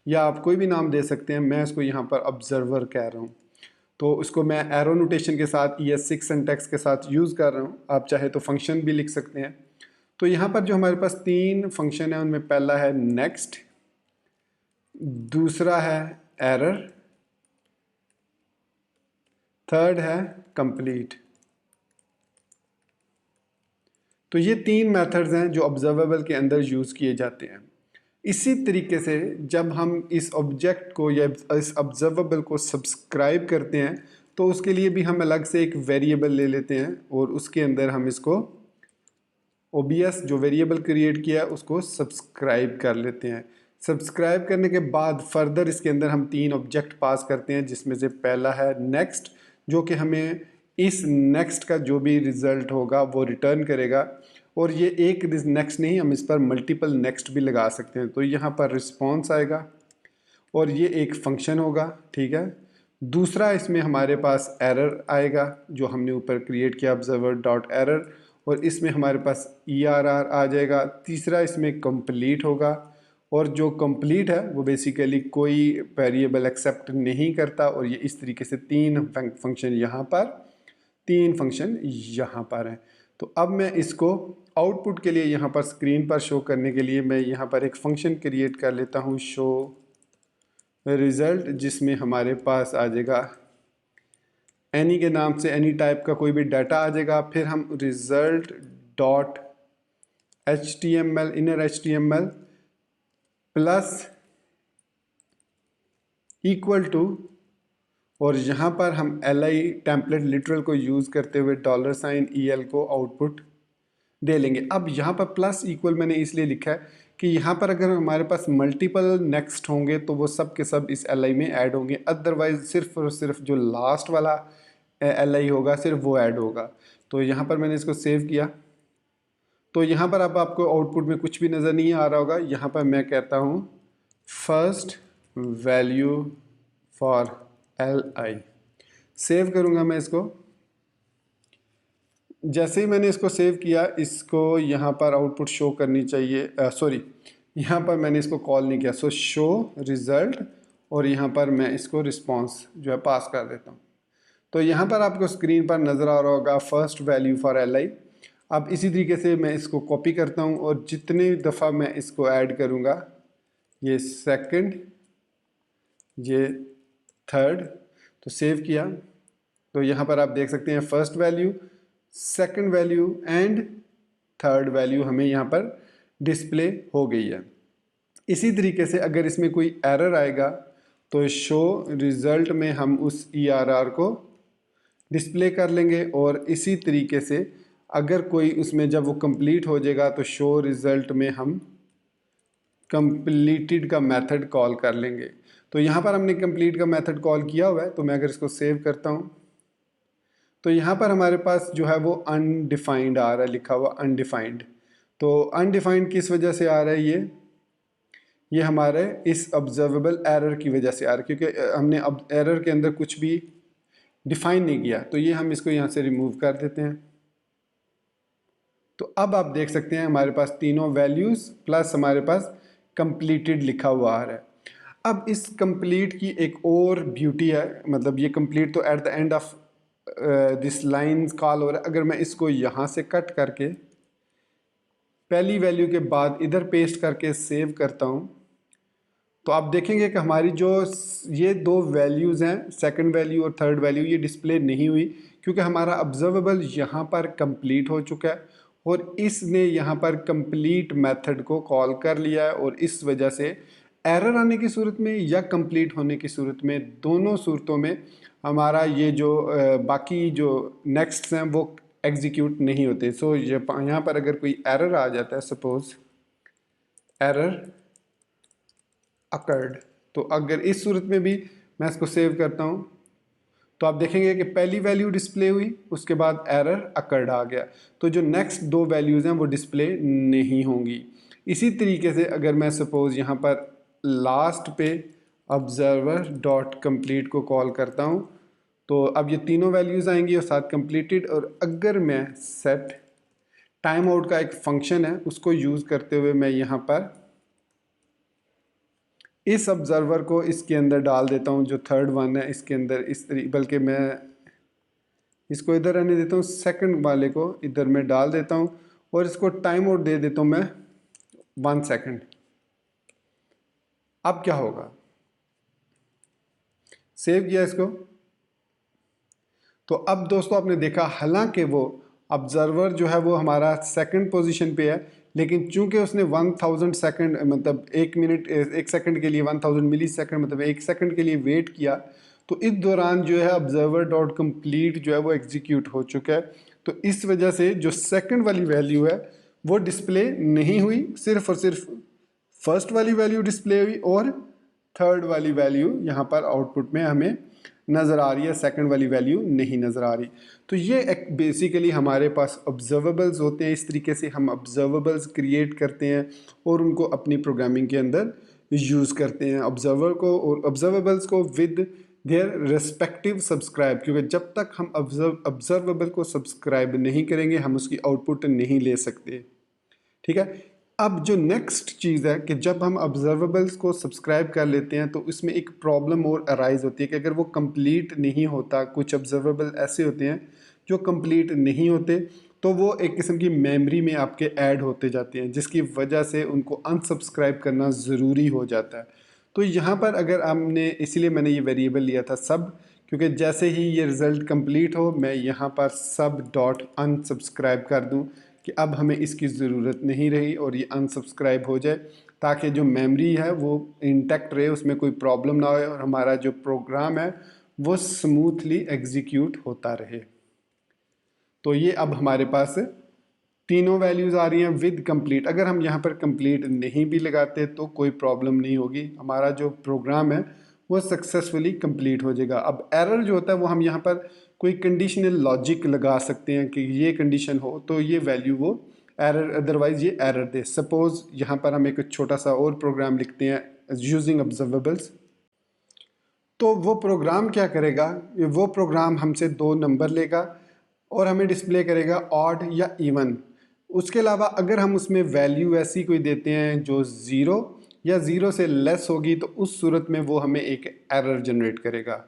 या आप कोई भी नाम दे सकते हैं, मैं इसको यहाँ पर ऑब्जर्वर कह रहा हूँ। तो उसको मैं एरो नोटेशन के साथ ES6 सिंटैक्स के साथ यूज़ कर रहा हूँ, आप चाहे तो फंक्शन भी लिख सकते हैं। तो यहाँ पर जो हमारे पास 3 फंक्शन है, उनमें पहला है नेक्स्ट, दूसरा है एरर, थर्ड है कंप्लीट। तो ये 3 मेथड्स हैं जो ऑब्जर्वेबल के अंदर यूज़ किए जाते हैं। इसी तरीके से जब हम इस ऑब्जेक्ट को या इस ऑब्जर्वेबल को सब्सक्राइब करते हैं, तो उसके लिए भी हम अलग से एक वेरिएबल ले लेते हैं, और उसके अंदर हम इसको ओबीएस जो वेरिएबल क्रिएट किया है उसको सब्सक्राइब कर लेते हैं। सब्सक्राइब करने के बाद फर्दर इसके अंदर हम 3 ऑब्जेक्ट पास करते हैं, जिसमें से पहला है नेक्स्ट, जो कि हमें इस नेक्स्ट का जो भी रिज़ल्ट होगा वो रिटर्न करेगा, और ये एक नेक्स्ट नहीं, हम इस पर मल्टीपल नेक्स्ट भी लगा सकते हैं। तो यहाँ पर रिस्पॉन्स आएगा, और ये एक फंक्शन होगा, ठीक है। दूसरा इसमें हमारे पास एरर आएगा, जो हमने ऊपर क्रिएट किया ऑब्जर्वर डॉट एरर, और इसमें हमारे पास ERR आ जाएगा। तीसरा इसमें कंप्लीट होगा, और जो कंप्लीट है वो बेसिकली कोई वेरिएबल एक्सेप्ट नहीं करता, और ये इस तरीके से 3 फंक्शन यहाँ पर, 3 फंक्शन यहाँ पर हैं। तो अब मैं इसको आउटपुट के लिए यहाँ पर स्क्रीन पर शो करने के लिए मैं यहाँ पर एक फंक्शन क्रिएट कर लेता हूँ, शो रिज़ल्ट, जिसमें हमारे पास आ जाएगा एनी के नाम से एनी टाइप का कोई भी डाटा आ जाएगा। फिर हम result dot HTML inner HTML plus equal to, और यहाँ पर हम li टेम्पलेट लिटरल को यूज़ करते हुए $EL को आउटपुट दे लेंगे। अब यहाँ पर प्लस इक्वल मैंने इसलिए लिखा है कि यहाँ पर अगर हमारे पास मल्टीपल नेक्स्ट होंगे तो वो सब के सब इस li में ऐड होंगे, अदरवाइज सिर्फ और सिर्फ जो लास्ट वाला li होगा सिर्फ वो ऐड होगा। तो यहाँ पर मैंने इसको सेव किया, तो यहाँ पर अब आपको आउटपुट में कुछ भी नज़र नहीं आ रहा होगा। यहाँ पर मैं कहता हूँ first value for li, save करूँगा मैं इसको। जैसे ही मैंने इसको सेव किया, इसको यहाँ पर आउटपुट शो करनी चाहिए, सॉरी यहाँ पर मैंने इसको कॉल नहीं किया, सो शो रिज़ल्ट, और यहाँ पर मैं इसको रिस्पांस जो है पास कर देता हूँ। तो यहाँ पर आपको स्क्रीन पर नज़र आ रहा होगा फर्स्ट वैल्यू फॉर li। अब इसी तरीके से मैं इसको कॉपी करता हूँ, और जितनी दफ़ा मैं इसको ऐड करूँगा, ये सेकंड, ये थर्ड, तो सेव किया, तो यहाँ पर आप देख सकते हैं first value, second value and third value हमें यहाँ पर डिस्प्ले हो गई है। इसी तरीके से अगर इसमें कोई एरर आएगा तो शो रिज़ल्ट में हम उस ERR को डिस्प्ले कर लेंगे, और इसी तरीके से अगर कोई उसमें जब वो कंप्लीट हो जाएगा तो शो रिज़ल्ट में हम कंप्लीटेड का मेथड कॉल कर लेंगे। तो यहाँ पर हमने कंप्लीट का मेथड कॉल किया हुआ है, तो मैं अगर इसको सेव करता हूँ तो यहाँ पर हमारे पास जो है वो अनडिफाइंड आ रहा है, लिखा हुआ अनडिफाइंड। तो अनडिफाइंड किस वजह से आ रहा है, ये हमारे इस ऑब्जर्वेबल एरर की वजह से आ रहा है, क्योंकि हमने अब एरर के अंदर कुछ भी डिफाइन नहीं किया। तो ये हम इसको यहाँ से रिमूव कर देते हैं। तो अब आप देख सकते हैं हमारे पास तीनों वैल्यूज़ प्लस हमारे पास कंप्लीटेड लिखा हुआ आ रहा है। अब इस कंप्लीट की एक और ब्यूटी है, मतलब ये कंप्लीट तो at the end of this lines call हो रहा है। अगर मैं इसको यहाँ से कट करके पहली वैल्यू के बाद इधर पेस्ट करके सेव करता हूँ, तो आप देखेंगे कि हमारी जो ये दो वैल्यूज़ हैं, सेकंड वैल्यू और थर्ड वैल्यू, ये डिस्प्ले नहीं हुई क्योंकि हमारा ऑब्जर्वेबल यहाँ पर कंप्लीट हो चुका है और इसने यहाँ पर कंप्लीट मेथड को कॉल कर लिया है। और इस वजह से एरर आने की सूरत में या कंप्लीट होने की सूरत में, दोनों सूरतों में हमारा ये जो बाकी जो नेक्स्ट हैं वो एग्जीक्यूट नहीं होते। सो यहाँ पर अगर कोई एरर आ जाता है, सपोज एरर अकर्ड, तो अगर इस सूरत में भी मैं इसको सेव करता हूँ तो आप देखेंगे कि पहली वैल्यू डिस्प्ले हुई, उसके बाद एरर अकर्ड आ गया, तो जो नेक्स्ट दो वैल्यूज़ हैं वो डिस्प्ले नहीं होंगी। इसी तरीके से अगर मैं सपोज़ यहाँ पर लास्ट पे ऑब्जर्वर डॉट कंप्लीट को कॉल करता हूँ तो अब ये तीनों वैल्यूज़ आएंगी और साथ कंप्लीटेड। और अगर मैं सेट टाइम आउट का एक फंक्शन है उसको यूज़ करते हुए मैं यहाँ पर इस ऑब्जर्वर को इसके अंदर डाल देता हूँ, जो थर्ड वन है इसके अंदर, इस तरीके, बल्कि मैं इसको इधर रहने देता हूँ, सेकंड वाले को इधर मैं डाल देता हूँ और इसको टाइम आउट दे देता हूँ मैं 1 सेकंड। अब क्या होगा, सेव किया इसको, तो अब दोस्तों आपने देखा हालांकि वो ऑब्जर्वर जो है वो हमारा सेकंड पोजीशन पे है, लेकिन चूंकि उसने 1000 सेकंड मतलब 1 मिनट 1 सेकंड के लिए 1000 मिली सेकंड मतलब 1 सेकंड के लिए वेट किया, तो इस दौरान जो है ऑब्जर्वर डॉट कंप्लीट जो है वो एग्जीक्यूट हो चुका है। तो इस वजह से जो सेकंड वाली वैल्यू है वो डिस्प्ले नहीं हुई, सिर्फ और सिर्फ फर्स्ट वाली वैल्यू डिस्प्ले हुई और थर्ड वाली वैल्यू यहाँ पर आउटपुट में हमें नज़र आ रही है, सेकंड वाली वैल्यू नहीं नज़र आ रही। तो ये एक बेसिकली हमारे पास ऑब्जर्वेबल्स होते हैं, इस तरीके से हम ऑब्जर्वेबल्स क्रिएट करते हैं और उनको अपनी प्रोग्रामिंग के अंदर यूज़ करते हैं, ऑब्जर्वर को और ऑब्जर्वेबल्स को विद देयर रेस्पेक्टिव सब्सक्राइब, क्योंकि जब तक हम ऑब्जर्वेबल को सब्सक्राइब नहीं करेंगे हम उसकी आउटपुट नहीं ले सकते। ठीक है, अब जो नेक्स्ट चीज़ है कि जब हम ऑब्जर्वेबल्स को सब्सक्राइब कर लेते हैं तो इसमें एक प्रॉब्लम और अराइज होती है कि अगर वो कंप्लीट नहीं होता, कुछ ऑब्जर्वेबल ऐसे होते हैं जो कंप्लीट नहीं होते, तो वो एक किस्म की मेमोरी में आपके ऐड होते जाते हैं जिसकी वजह से उनको अनसब्सक्राइब करना ज़रूरी हो जाता है। तो यहाँ पर अगर हमने, इसीलिए मैंने ये वेरिएबल लिया था सब, क्योंकि जैसे ही ये रिज़ल्ट कंप्लीट हो मैं यहाँ पर सब डॉट अनसब्सक्राइब कर दूँ कि अब हमें इसकी ज़रूरत नहीं रही और ये अनसब्सक्राइब हो जाए, ताकि जो मेमोरी है वो इंटैक्ट रहे, उसमें कोई प्रॉब्लम ना हो और हमारा जो प्रोग्राम है वो स्मूथली एग्जीक्यूट होता रहे। तो ये अब हमारे पास तीनों वैल्यूज़ आ रही हैं विद कंप्लीट। अगर हम यहाँ पर कंप्लीट नहीं भी लगाते तो कोई प्रॉब्लम नहीं होगी, हमारा जो प्रोग्राम है वो सक्सेसफुली कंप्लीट हो जाएगा। अब एरर जो होता है वो हम यहाँ पर कोई कंडीशनल लॉजिक लगा सकते हैं कि ये कंडीशन हो तो ये वैल्यू वो एरर, अदरवाइज ये एरर दे। सपोज यहाँ पर हम एक छोटा सा और प्रोग्राम लिखते हैं यूजिंग ऑब्जर्वेबल्स, तो वो प्रोग्राम क्या करेगा, वो प्रोग्राम हमसे 2 नंबर लेगा और हमें डिस्प्ले करेगा ऑड या इवन। उसके अलावा अगर हम उसमें वैल्यू ऐसी कोई देते हैं जो 0 या 0 से लेस होगी तो उस सूरत में वो हमें एक एरर जनरेट करेगा।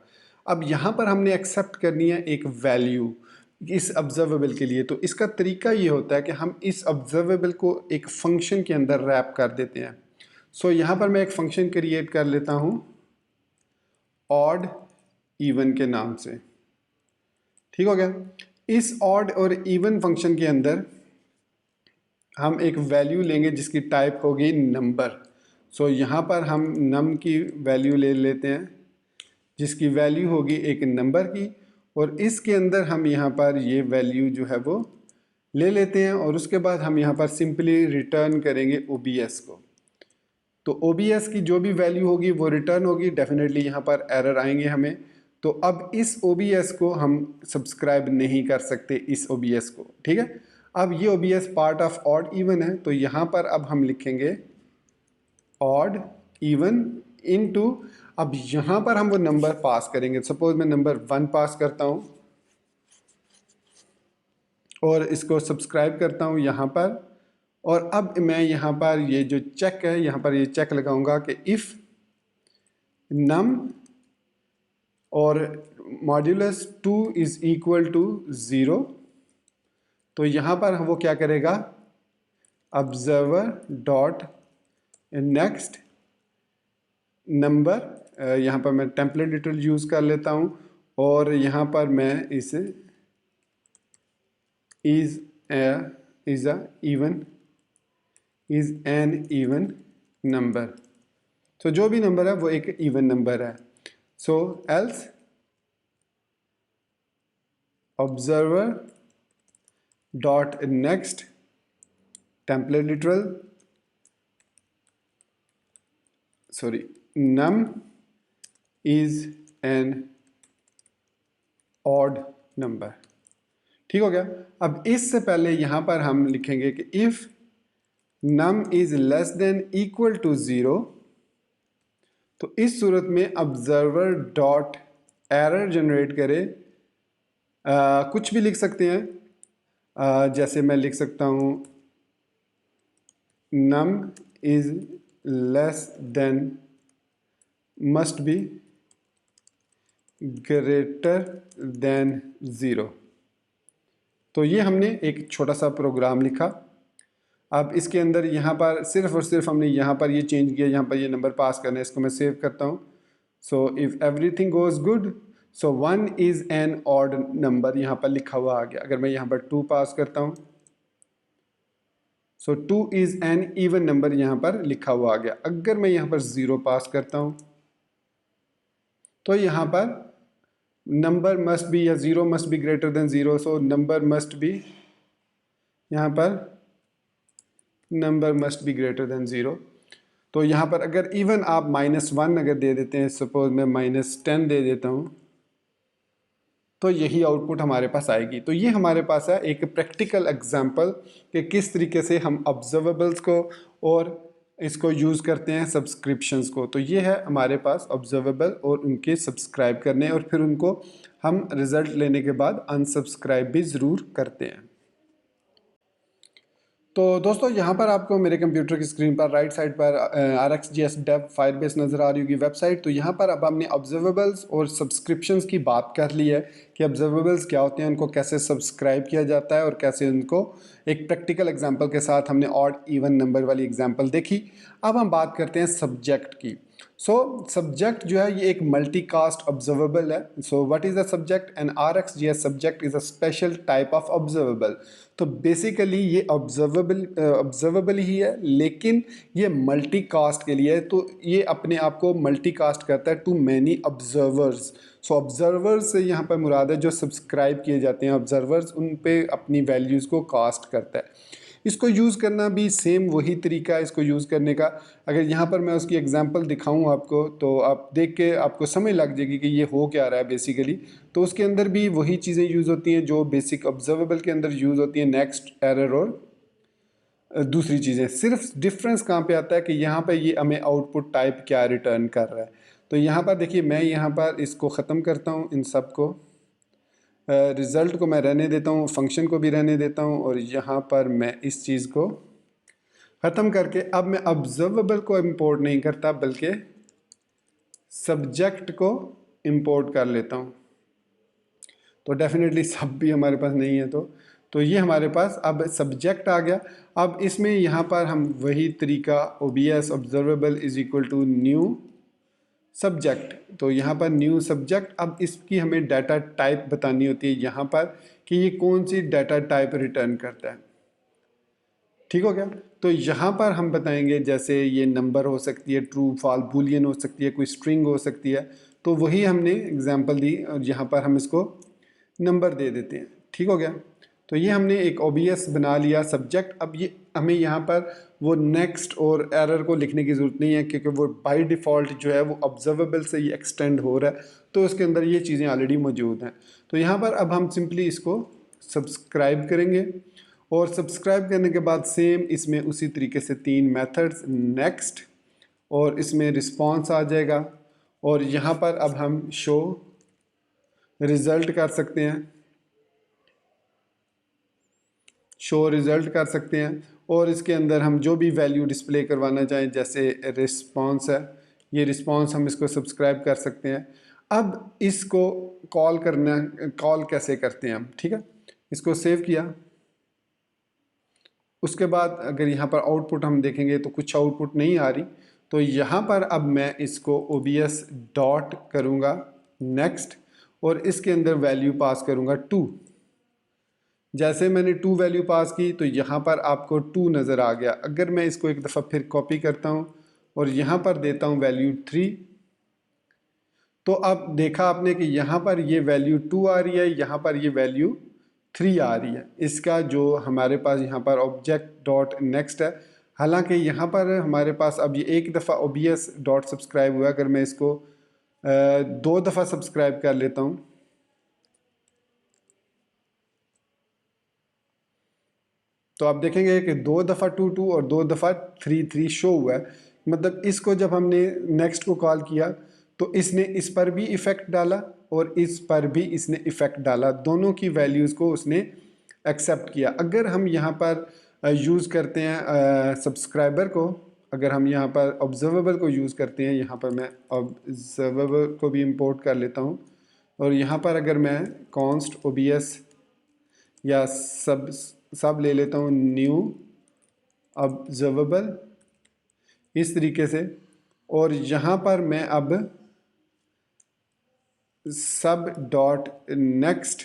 अब यहाँ पर हमने एक्सेप्ट करनी है एक वैल्यू इस ऑब्जर्वेबल के लिए, तो इसका तरीका ये होता है कि हम इस ऑब्जर्वेबल को एक फंक्शन के अंदर रैप कर देते हैं। सो यहाँ पर मैं एक फंक्शन क्रिएट कर लेता हूँ ऑड इवन के नाम से। ठीक हो गया। इस ऑड और इवन फंक्शन के अंदर हम एक वैल्यू लेंगे जिसकी टाइप होगी नंबर। सो यहाँ पर हम नम की वैल्यू ले लेते हैं जिसकी वैल्यू होगी एक नंबर की, और इसके अंदर हम यहाँ पर ये वैल्यू जो है वो ले लेते हैं और उसके बाद हम यहाँ पर सिंपली रिटर्न करेंगे OBS को। तो OBS की जो भी वैल्यू होगी वो रिटर्न होगी, डेफिनेटली यहाँ पर एरर आएंगे हमें। तो अब इस OBS को हम सब्सक्राइब नहीं कर सकते, इस OBS को। ठीक है, अब ये OBS part of odd even है, तो यहाँ पर अब हम लिखेंगे ऑड इवन इनटू, अब यहाँ पर हम वो नंबर पास करेंगे। सपोज मैं नंबर 1 पास करता हूँ और इसको सब्सक्राइब करता हूँ यहाँ पर, और अब मैं यहाँ पर ये जो चेक है यहाँ पर ये चेक लगाऊंगा कि इफ़ नम और मॉड्यूलस 2 इज़ इक्वल टू 0, तो यहाँ पर वो क्या करेगा, ऑब्जर्वर डॉट नेक्स्ट नंबर, यहाँ पर मैं टेम्पलेट डिटेल यूज़ कर लेता हूँ और यहाँ पर मैं इसे इज़ एन इवन नंबर, तो जो भी नंबर है वो एक इवन नंबर है। So else observer dot next template literal num is an odd number। ठीक हो गया। अब इससे पहले यहां पर हम लिखेंगे कि if num is less than equal to 0, तो इस सूरत में ऑब्जर्वर डॉट एरर जनरेट करे। कुछ भी लिख सकते हैं, जैसे मैं लिख सकता हूं num is less than must be greater than 0। तो ये हमने एक छोटा सा प्रोग्राम लिखा। अब इसके अंदर यहाँ पर सिर्फ और सिर्फ हमने यहाँ पर ये चेंज किया, यहाँ पर ये नंबर पास करना है। इसको मैं सेव करता हूँ। So if everything goes good so 1 is an odd number यहाँ पर लिखा हुआ आ गया। अगर मैं यहाँ पर 2 पास करता हूँ सो 2 इज़ एन इवन नंबर यहाँ पर लिखा हुआ आ गया। अगर मैं यहाँ पर 0 पास करता हूँ तो यहाँ पर नंबर मस्ट बी या 0 must be greater than 0, so number must be, यहाँ पर number must be greater than 0। तो यहाँ पर अगर इवन आप -1 अगर दे देते हैं, सपोज मैं -10 दे देता हूँ, तो यही आउटपुट हमारे पास आएगी। तो ये हमारे पास है एक प्रैक्टिकल एग्जांपल कि किस तरीके से हम ऑब्जर्वेबल्स को और इसको यूज़ करते हैं सब्सक्रिप्शंस को। तो ये है हमारे पास ऑब्जर्वेबल और उनके सब्सक्राइब करने, और फिर उनको हम रिज़ल्ट लेने के बाद अनसब्सक्राइब भी ज़रूर करते हैं। तो दोस्तों यहाँ पर आपको मेरे कंप्यूटर की स्क्रीन पर राइट साइड पर RxJS Dev फायरबेस नज़र आ रही होगी वेबसाइट। तो यहाँ पर अब हमने ऑब्जर्वेबल्स और सब्सक्रिप्शंस की बात कर ली है कि ऑब्जर्वेबल्स क्या होते हैं, उनको कैसे सब्सक्राइब किया जाता है और कैसे उनको एक प्रैक्टिकल एग्जांपल के साथ हमने ऑड इवन नंबर वाली एग्जांपल देखी। अब हम बात करते हैं सब्जेक्ट की। सब्जेक्ट जो है ये एक मल्टीकास्ट ऑब्जर्वेबल है। So what is the subject? An RxJS subject is a special type of observable. तो बेसिकली ये ऑब्जर्वेबल ही है, लेकिन ये मल्टीकास्ट के लिए है। तो ये अपने आप को मल्टीकास्ट करता है to many observers. So observers से यहाँ पर मुराद है जो सब्सक्राइब किए जाते हैं ऑब्जर्वर्स, उन पे अपनी वैल्यूज़ को कास्ट करता है। इसको यूज़ करना भी सेम वही तरीका है इसको यूज़ करने का। अगर यहाँ पर मैं उसकी एग्जांपल दिखाऊँ आपको, तो आप देख के आपको समझ लग जाएगी कि ये हो क्या रहा है बेसिकली। तो उसके अंदर भी वही चीज़ें यूज़ होती हैं जो बेसिक ऑब्जर्वेबल के अंदर यूज़ होती हैं, नेक्स्ट, एरर और दूसरी चीज़ें। सिर्फ डिफरेंस कहाँ पे आता है कि यहाँ पर ये हमें आउटपुट टाइप क्या रिटर्न कर रहा है। तो यहाँ पर देखिए, मैं यहाँ पर इसको ख़त्म करता हूँ, इन सब को रिज़ल्ट को मैं रहने देता हूँ, फंक्शन को भी रहने देता हूँ, और यहाँ पर मैं इस चीज़ को ख़त्म करके अब मैं ऑब्जर्वेबल को इंपोर्ट नहीं करता बल्कि सब्जेक्ट को इंपोर्ट कर लेता हूँ। तो डेफिनेटली सब भी हमारे पास नहीं है। तो ये हमारे पास अब सब्जेक्ट आ गया। अब इसमें यहाँ पर हम वही तरीका OBS observable is equal to new subject. तो यहाँ पर न्यू सब्जेक्ट, अब इसकी हमें डाटा टाइप बतानी होती है यहाँ पर कि ये कौन सी डाटा टाइप रिटर्न करता है। ठीक हो गया। तो यहाँ पर हम बताएंगे जैसे ये नंबर हो सकती है, ट्रू फॉल्स बूलियन हो सकती है, कोई स्ट्रिंग हो सकती है। तो वही हमने एग्जांपल दी और यहाँ पर हम इसको नंबर दे देते हैं। ठीक हो गया। तो ये हमने एक OBS बना लिया सब्जेक्ट। अब ये हमें यहाँ पर वो नेक्स्ट और एरर को लिखने की ज़रूरत नहीं है, क्योंकि वो बाय डिफ़ॉल्ट जो है वो ऑब्जर्वेबल से ही एक्सटेंड हो रहा है। तो उसके अंदर ये चीज़ें ऑलरेडी मौजूद हैं। तो यहाँ पर अब हम सिंपली इसको सब्सक्राइब करेंगे, और सब्सक्राइब करने के बाद सेम इसमें उसी तरीके से 3 मेथड्स, नेक्स्ट, और इसमें रिस्पॉन्स आ जाएगा, और यहाँ पर अब हम शो रिज़ल्ट कर सकते हैं, शो रिज़ल्ट कर सकते हैं, और इसके अंदर हम जो भी वैल्यू डिस्प्ले करवाना चाहें, जैसे रिस्पॉन्स है, ये रिस्पॉन्स हम इसको सब्सक्राइब कर सकते हैं। अब इसको कॉल कैसे करते हैं हम, ठीक है। इसको सेव किया, उसके बाद अगर यहाँ पर आउटपुट हम देखेंगे तो कुछ आउटपुट नहीं आ रही। तो यहाँ पर अब मैं इसको OBS डॉट करूँगा नेक्स्ट और इसके अंदर वैल्यू पास करूँगा 2। जैसे मैंने 2 वैल्यू पास की तो यहाँ पर आपको 2 नज़र आ गया। अगर मैं इसको एक दफ़ा फिर कॉपी करता हूँ और यहाँ पर देता हूँ वैल्यू 3, तो अब देखा आपने कि यहाँ पर ये वैल्यू 2 आ रही है, यहाँ पर ये वैल्यू 3 आ रही है। इसका जो हमारे पास यहाँ पर ऑब्जेक्ट डॉट नेक्स्ट है, हालांकि यहाँ पर हमारे पास अब ये एक दफ़ा OBS डॉट सब्सक्राइब हुआ। अगर मैं इसको 2 दफ़ा सब्सक्राइब कर लेता हूँ तो आप देखेंगे कि 2 दफ़ा 2 और 2 दफ़ा 3 शो हुआ है। मतलब इसको जब हमने नेक्स्ट को कॉल किया तो इसने इस पर भी इफ़ेक्ट डाला और इस पर भी इसने इफ़ेक्ट डाला, दोनों की वैल्यूज़ को उसने एक्सेप्ट किया। अगर हम यहाँ पर यूज़ करते हैं सब्सक्राइबर को, अगर हम यहाँ पर ऑब्जर्वेबल को यूज़ करते हैं, यहाँ पर मैं ऑब्जर्वेबल को भी इंपोर्ट कर लेता हूँ और यहाँ पर अगर मैं कॉन्स्ट OBS या सब ले लेता हूँ न्यू ऑब्जर्वेबल इस तरीके से, और यहाँ पर मैं अब सब डॉट नेक्स्ट,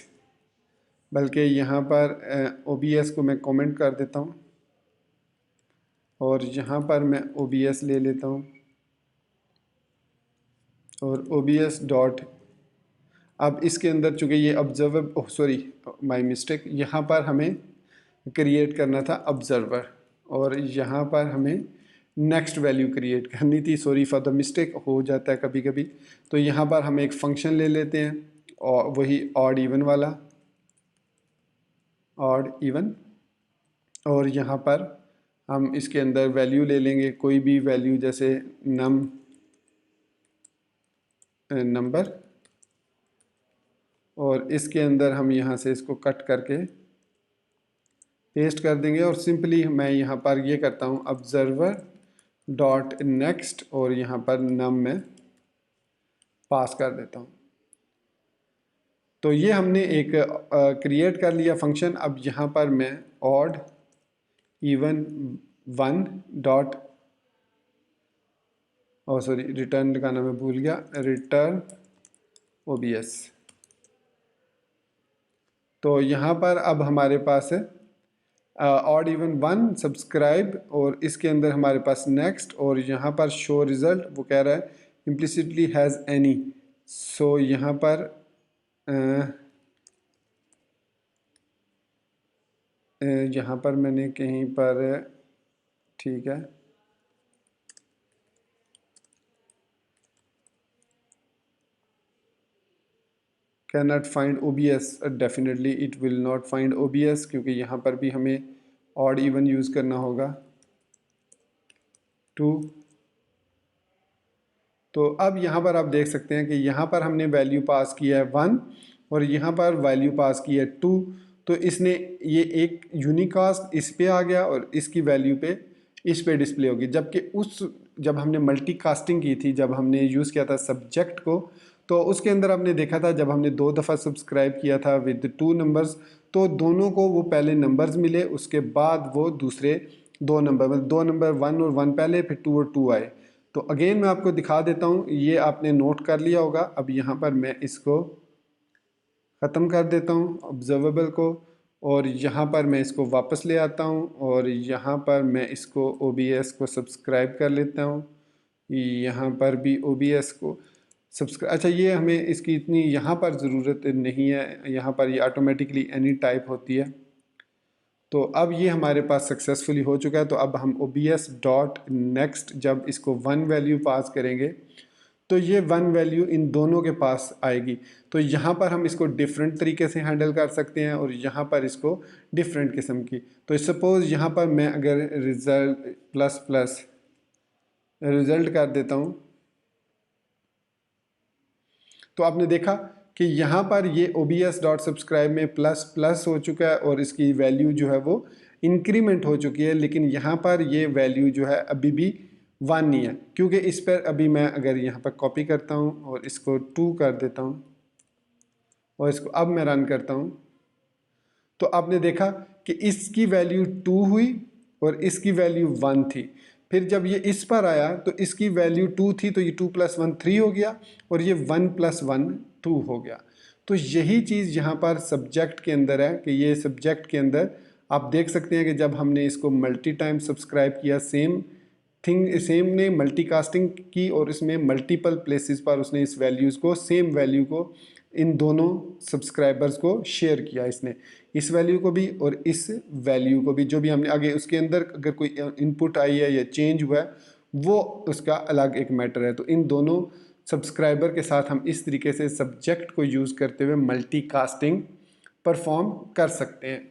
बल्कि यहाँ पर OBS को मैं कमेंट कर देता हूँ और यहाँ पर मैं OBS ले लेता हूँ और OBS डॉट, अब इसके अंदर चूँकि ये ऑब्जर्वर, सॉरी माय मिस्टेक, यहाँ पर हमें क्रिएट करना था ऑब्जर्वर और यहाँ पर हमें नेक्स्ट वैल्यू क्रिएट करनी थी। सॉरी फॉर द मिस्टेक, हो जाता है कभी कभी। तो यहाँ पर हम एक फंक्शन ले लेते हैं और वही ऑड इवन वाला, ऑड इवन, और यहाँ पर हम इसके अंदर वैल्यू ले लेंगे कोई भी वैल्यू, जैसे नंबर, और इसके अंदर हम यहाँ से इसको कट करके पेस्ट कर देंगे और सिंपली मैं यहाँ पर ये करता हूँ ऑब्जर्वर डॉट नेक्स्ट और यहाँ पर नम में पास कर देता हूँ। तो ये हमने एक क्रिएट कर लिया फंक्शन। अब यहाँ पर मैं odd even 1 dot, sorry return का नाम मैं भूल गया, रिटर्न OBS। तो यहाँ पर अब हमारे पास है ऑड इवन 1 सब्सक्राइब और इसके अंदर हमारे पास नेक्स्ट, और यहाँ पर शो रिज़ल्ट वो कह रहा है इम्प्लिसिटली हैज़ एनी। सो यहाँ पर यहाँ पर मैंने कहीं पर, ठीक है, can not find OBS, definitely it will not find OBS, क्योंकि यहाँ पर भी हमें ऑड इवन यूज़ करना होगा 2। तो अब यहाँ पर आप देख सकते हैं कि यहाँ पर हमने वैल्यू पास किया है 1 और यहाँ पर वैल्यू पास की है 2। तो इसने ये एक यूनिकास्ट इस पे आ गया और इसकी वैल्यू पे इस पे डिस्प्ले होगी। जबकि जब हमने मल्टीकास्टिंग की थी, जब हमने यूज़ किया था सब्जेक्ट को, तो उसके अंदर आपने देखा था जब हमने 2 दफ़ा सब्सक्राइब किया था विद 2 नंबर्स, तो दोनों को वो पहले नंबर्स मिले, उसके बाद वो दूसरे 2 नंबर, मतलब 2 नंबर 1 और 1 पहले, फिर 2 और 2 आए। तो अगेन मैं आपको दिखा देता हूँ, ये आपने नोट कर लिया होगा। अब यहाँ पर मैं इसको ख़त्म कर देता हूँ ऑब्जर्वेबल को, और यहाँ पर मैं इसको वापस ले आता हूँ और यहाँ पर मैं इसको OBS को सब्सक्राइब कर लेता हूँ। यहाँ पर भी OBS को सब्सक्राइब, अच्छा ये हमें इसकी इतनी यहाँ पर ज़रूरत नहीं है, यहाँ पर ये ऑटोमेटिकली एनी टाइप होती है। तो अब ये हमारे पास सक्सेसफुली हो चुका है। तो अब हम OBS डॉट नेक्स्ट जब इसको 1 वैल्यू पास करेंगे तो ये 1 वैल्यू इन दोनों के पास आएगी। तो यहाँ पर हम इसको डिफरेंट तरीके से हैंडल कर सकते हैं और यहाँ पर इसको डिफरेंट किस्म की। तो सपोज़ यहाँ पर मैं अगर रिज़ल्ट प्लस प्लस रिज़ल्ट कर देता हूँ, तो आपने देखा कि यहाँ पर ये OBS डॉट सब्सक्राइब में प्लस प्लस हो चुका है और इसकी वैल्यू जो है वो इंक्रीमेंट हो चुकी है। लेकिन यहाँ पर ये वैल्यू जो है अभी भी 1 नहीं है, क्योंकि इस पर अभी मैं अगर यहाँ पर कॉपी करता हूँ और इसको 2 कर देता हूँ और इसको अब मैं रन करता हूँ, तो आपने देखा कि इसकी वैल्यू 2 हुई और इसकी वैल्यू 1 थी। फिर जब ये इस पर आया तो इसकी वैल्यू 2 थी, तो ये 2 + 1 3 हो गया और ये 1 + 1 2 हो गया। तो यही चीज़ यहाँ पर सब्जेक्ट के अंदर है कि ये सब्जेक्ट के अंदर आप देख सकते हैं कि जब हमने इसको मल्टी टाइम सब्सक्राइब किया, सेम ने मल्टीकास्टिंग की और इसमें मल्टीपल प्लेसेस पर उसने इस वैल्यूज़ को, सेम वैल्यू को इन दोनों सब्सक्राइबर्स को शेयर किया इसने, इस वैल्यू को भी और इस वैल्यू को भी। जो भी हमने आगे उसके अंदर अगर कोई इनपुट आई है या चेंज हुआ है वो उसका अलग एक मैटर है। तो इन दोनों सब्सक्राइबर के साथ हम इस तरीके से सब्जेक्ट को यूज़ करते हुए मल्टीकास्टिंग परफॉर्म कर सकते हैं।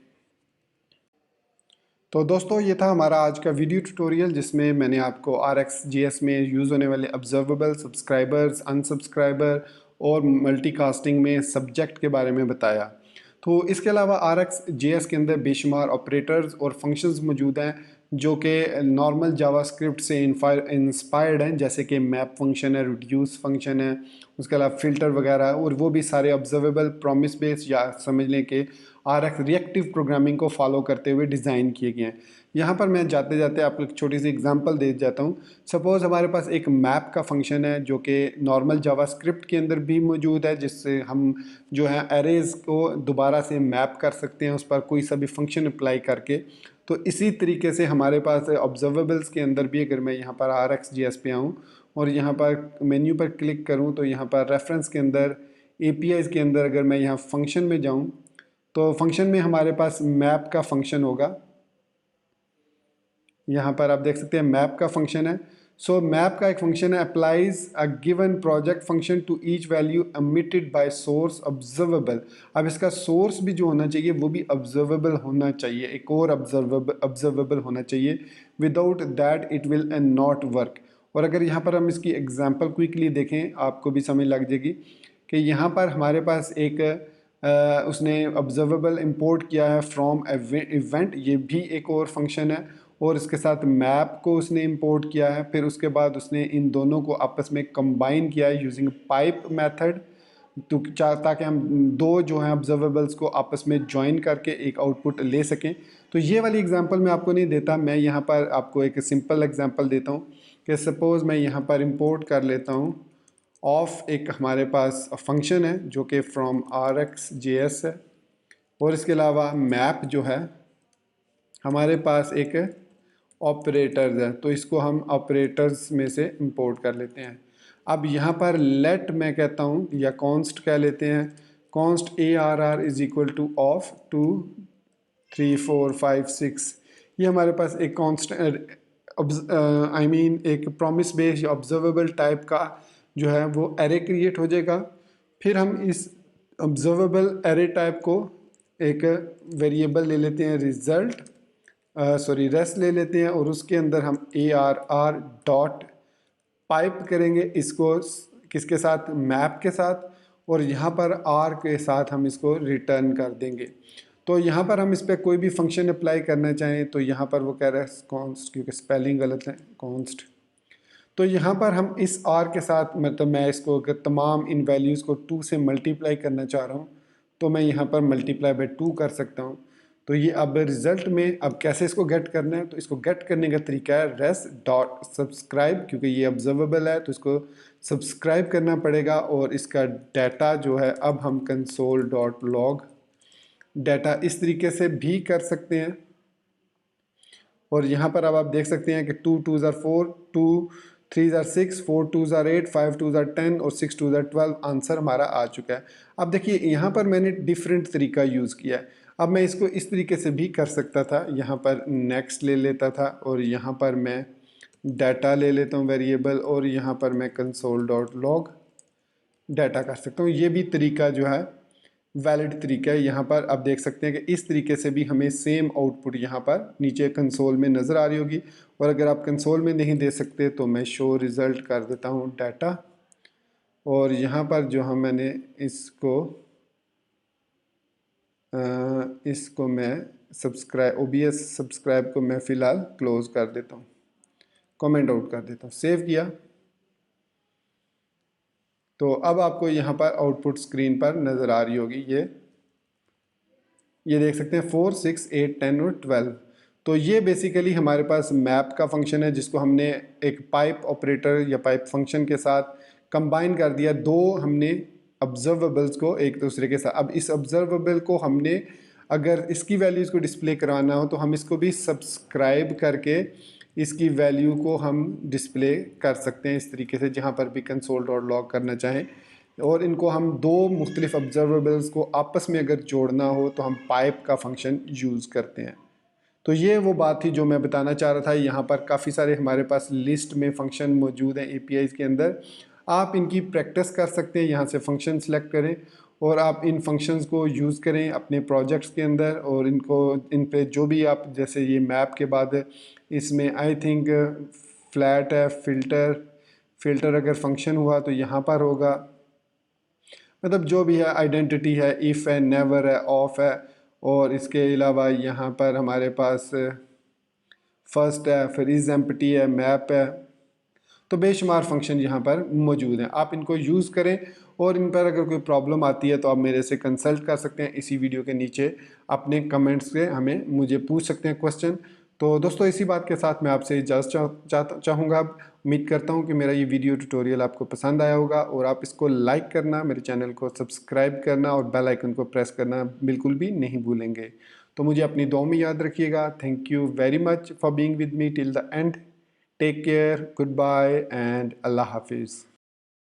तो दोस्तों ये था हमारा आज का वीडियो ट्यूटोरियल जिसमें मैंने आपको RxJS में यूज़ होने वाले ऑब्जर्वेबल, सब्सक्राइबर्स, अनसब्सक्राइबर और मल्टीकास्टिंग में सब्जेक्ट के बारे में बताया। तो इसके अलावा RxJS के अंदर बेशुमार ऑपरेटर्स और फंक्शंस मौजूद हैं जो कि नॉर्मल जावास्क्रिप्ट से इंस्पायर्ड हैं, जैसे कि मैप फंक्शन है, रिड्यूस फंक्शन है, उसके अलावा फ़िल्टर वगैरह, और वो भी सारे ऑब्जर्वेबल, प्रॉमिस बेस्ड या समझ लें कि RX रिएक्टिव प्रोग्रामिंग को फॉलो करते हुए डिज़ाइन किए गए हैं। यहाँ पर मैं जाते जाते आपको एक छोटी सी एग्जांपल दे जाता हूँ। सपोज़ हमारे पास एक मैप का फंक्शन है जो कि नॉर्मल जावास्क्रिप्ट के अंदर भी मौजूद है, जिससे हम जो है एरेज़ को दोबारा से मैप कर सकते हैं उस पर कोई सा भी फंक्शन अप्लाई करके। तो इसी तरीके से हमारे पास ऑब्जर्वेबल्स के अंदर भी, अगर मैं यहाँ पर RxJS पे आऊँ और यहाँ पर मेन्यू पर क्लिक करूँ तो यहाँ पर रेफरेंस के अंदर APIs के अंदर अगर मैं यहाँ फंक्शन में जाऊँ तो फंक्शन में हमारे पास मैप का फंक्शन होगा। यहाँ पर आप देख सकते हैं मैप का फंक्शन है। सो मैप का एक फंक्शन है, applies a given project function to each value emitted by source observable. अब इसका सोर्स भी जो होना चाहिए वो भी ऑब्जर्वेबल होना चाहिए, एक और ऑब्जर्वेबल होना चाहिए, without that it will not work. और अगर यहाँ पर हम इसकी एग्जांपल क्विकली देखें आपको भी समझ लग जाएगी कि यहाँ पर हमारे पास एक उसने ऑब्जर्वेबल इंपोर्ट किया है फ्रॉम इवेंट, ये भी एक और फंक्शन है, और इसके साथ मैप को उसने इंपोर्ट किया है। फिर उसके बाद उसने इन दोनों को आपस में कंबाइन किया है यूजिंग पाइप मेथड, तो ताकि हम दो जो हैं ऑब्जर्वेबल्स को आपस में ज्वाइन करके एक आउटपुट ले सकें। तो ये वाली एग्जांपल मैं आपको नहीं देता, मैं यहाँ पर आपको एक सिंपल एग्जांपल देता हूँ कि सपोज़ मैं यहाँ पर इंपोर्ट कर लेता हूँ ऑफ, एक हमारे पास फंक्शन है जो कि फ्रॉम RxJS है, और इसके अलावा मैप जो है हमारे पास एक ऑपरेटर्स है, तो इसको हम ऑपरेटर्स में से इंपोर्ट कर लेते हैं। अब यहाँ पर लेट मैं कहता हूँ या कॉन्स्ट कह लेते हैं, const ARR is equal two of 2 3 4 5 6। ये हमारे पास एक कॉन्स्ट एक प्रॉमिस बेस्ड या ऑब्जर्वेबल टाइप का जो है वो एरे क्रिएट हो जाएगा। फिर हम इस ऑब्जर्वेबल एरे टाइप को एक वेरिएबल ले लेते हैं रिजल्ट, रेस्ट ले लेते हैं, और उसके अंदर हम ARR डॉट पाइप करेंगे इसको किसके साथ, मैप के साथ, और यहाँ पर R के साथ हम इसको रिटर्न कर देंगे। तो यहाँ पर हम इस पर कोई भी फंक्शन अप्लाई करना चाहें तो यहाँ पर वो कह रहा है कॉन्स्ट, क्योंकि स्पेलिंग गलत है कॉन्स्ट। तो यहाँ पर हम इस R के साथ, मतलब मैं इसको अगर तमाम इन वैल्यूज़ को 2 से मल्टीप्लाई करना चाह रहा हूँ तो मैं यहाँ पर मल्टीप्लाई बाय 2 कर सकता हूँ। तो ये अब रिज़ल्ट में अब कैसे इसको गेट करना है, तो इसको गेट करने का तरीका है रेस डॉट सब्सक्राइब, क्योंकि ये ऑब्जर्वेबल है तो इसको सब्सक्राइब करना पड़ेगा, और इसका डाटा जो है अब हम कंसोल डॉट लॉग डाटा इस तरीके से भी कर सकते हैं। और यहाँ पर अब आप देख सकते हैं कि 2 2s are 4, 2 3s are 6, 4 2s are 8, 5 2s are 10 और 6 2s are 12 आंसर हमारा आ चुका है। अब देखिए यहाँ पर मैंने डिफरेंट तरीका यूज़ किया है। अब मैं इसको इस तरीके से भी कर सकता था, यहाँ पर नेक्स्ट ले लेता था और यहाँ पर मैं डाटा ले लेता हूँ वेरिएबल, और यहाँ पर मैं कंसोल डॉट लॉग डाटा कर सकता हूँ। ये भी तरीका जो है वैलिड तरीका है। यहाँ पर आप देख सकते हैं कि इस तरीके से भी हमें सेम आउटपुट यहाँ पर नीचे कंसोल में नज़र आ रही होगी। और अगर आप कंसोल में नहीं दे सकते तो मैं शो रिज़ल्ट कर देता हूँ डाटा, और यहाँ पर जो हम मैंने इसको मैं सब्सक्राइब OBS सब्सक्राइब को मैं फ़िलहाल क्लोज़ कर देता हूँ, कमेंट आउट कर देता हूँ, सेव किया। तो अब आपको यहाँ पर आउटपुट स्क्रीन पर नज़र आ रही होगी ये ये देख सकते हैं 4, 6, 8, 10 और 12। तो ये बेसिकली हमारे पास मैप का फंक्शन है जिसको हमने एक पाइप ऑपरेटर या पाइप फंक्शन के साथ कंबाइन कर दिया। दो हमने ऑब्जर्वेबल्स को एक दूसरे के साथ, अब इस ऑब्जर्वेबल को हमने अगर इसकी वैल्यूज़ को डिस्प्ले करवाना हो तो हम इसको भी सब्सक्राइब करके इसकी वैल्यू को हम डिस्प्ले कर सकते हैं इस तरीके से, जहाँ पर भी कंसोल डॉट लॉग करना चाहें। और इनको हम दो मुख्तलिफ ऑब्जर्वेबल्स को आपस में अगर जोड़ना हो तो हम पाइप का फंक्शन यूज़ करते हैं। तो ये वो बात थी जो मैं बताना चाह रहा था। यहाँ पर काफ़ी सारे हमारे पास लिस्ट में फंक्शन मौजूद हैं एपीआईज़ के अंदर। आप इनकी प्रैक्टिस कर सकते हैं, यहाँ से फंक्शन सेलेक्ट करें और आप इन फंक्शंस को यूज़ करें अपने प्रोजेक्ट्स के अंदर। और इनको इन पे जो भी आप, जैसे ये मैप के बाद इसमें आई थिंक फ्लैट है, फ़िल्टर अगर फंक्शन हुआ तो यहाँ पर होगा, मतलब जो भी है, आइडेंटिटी है, इफ़ है, नेवर है, ऑफ है। और इसके अलावा यहाँ पर हमारे पास फर्स्ट है, फिर इज़ एम्प्टी है, मैप है। तो बेशुमार फंक्शन यहाँ पर मौजूद हैं, आप इनको यूज़ करें। और इन पर अगर कोई प्रॉब्लम आती है तो आप मेरे से कंसल्ट कर सकते हैं, इसी वीडियो के नीचे अपने कमेंट्स से हमें मुझे पूछ सकते हैं क्वेश्चन। तो दोस्तों इसी बात के साथ मैं आपसे इजाज़त चाहूँगा। उम्मीद करता हूँ कि मेरा ये वीडियो ट्यूटोरियल आपको पसंद आया होगा और आप इसको लाइक करना, मेरे चैनल को सब्सक्राइब करना और बेल आइकन को प्रेस करना बिल्कुल भी नहीं भूलेंगे। तो मुझे अपनी दुआ में याद रखिएगा। Thank you very much for being with me till the end. Take care, good bye and Allah हाफिज़।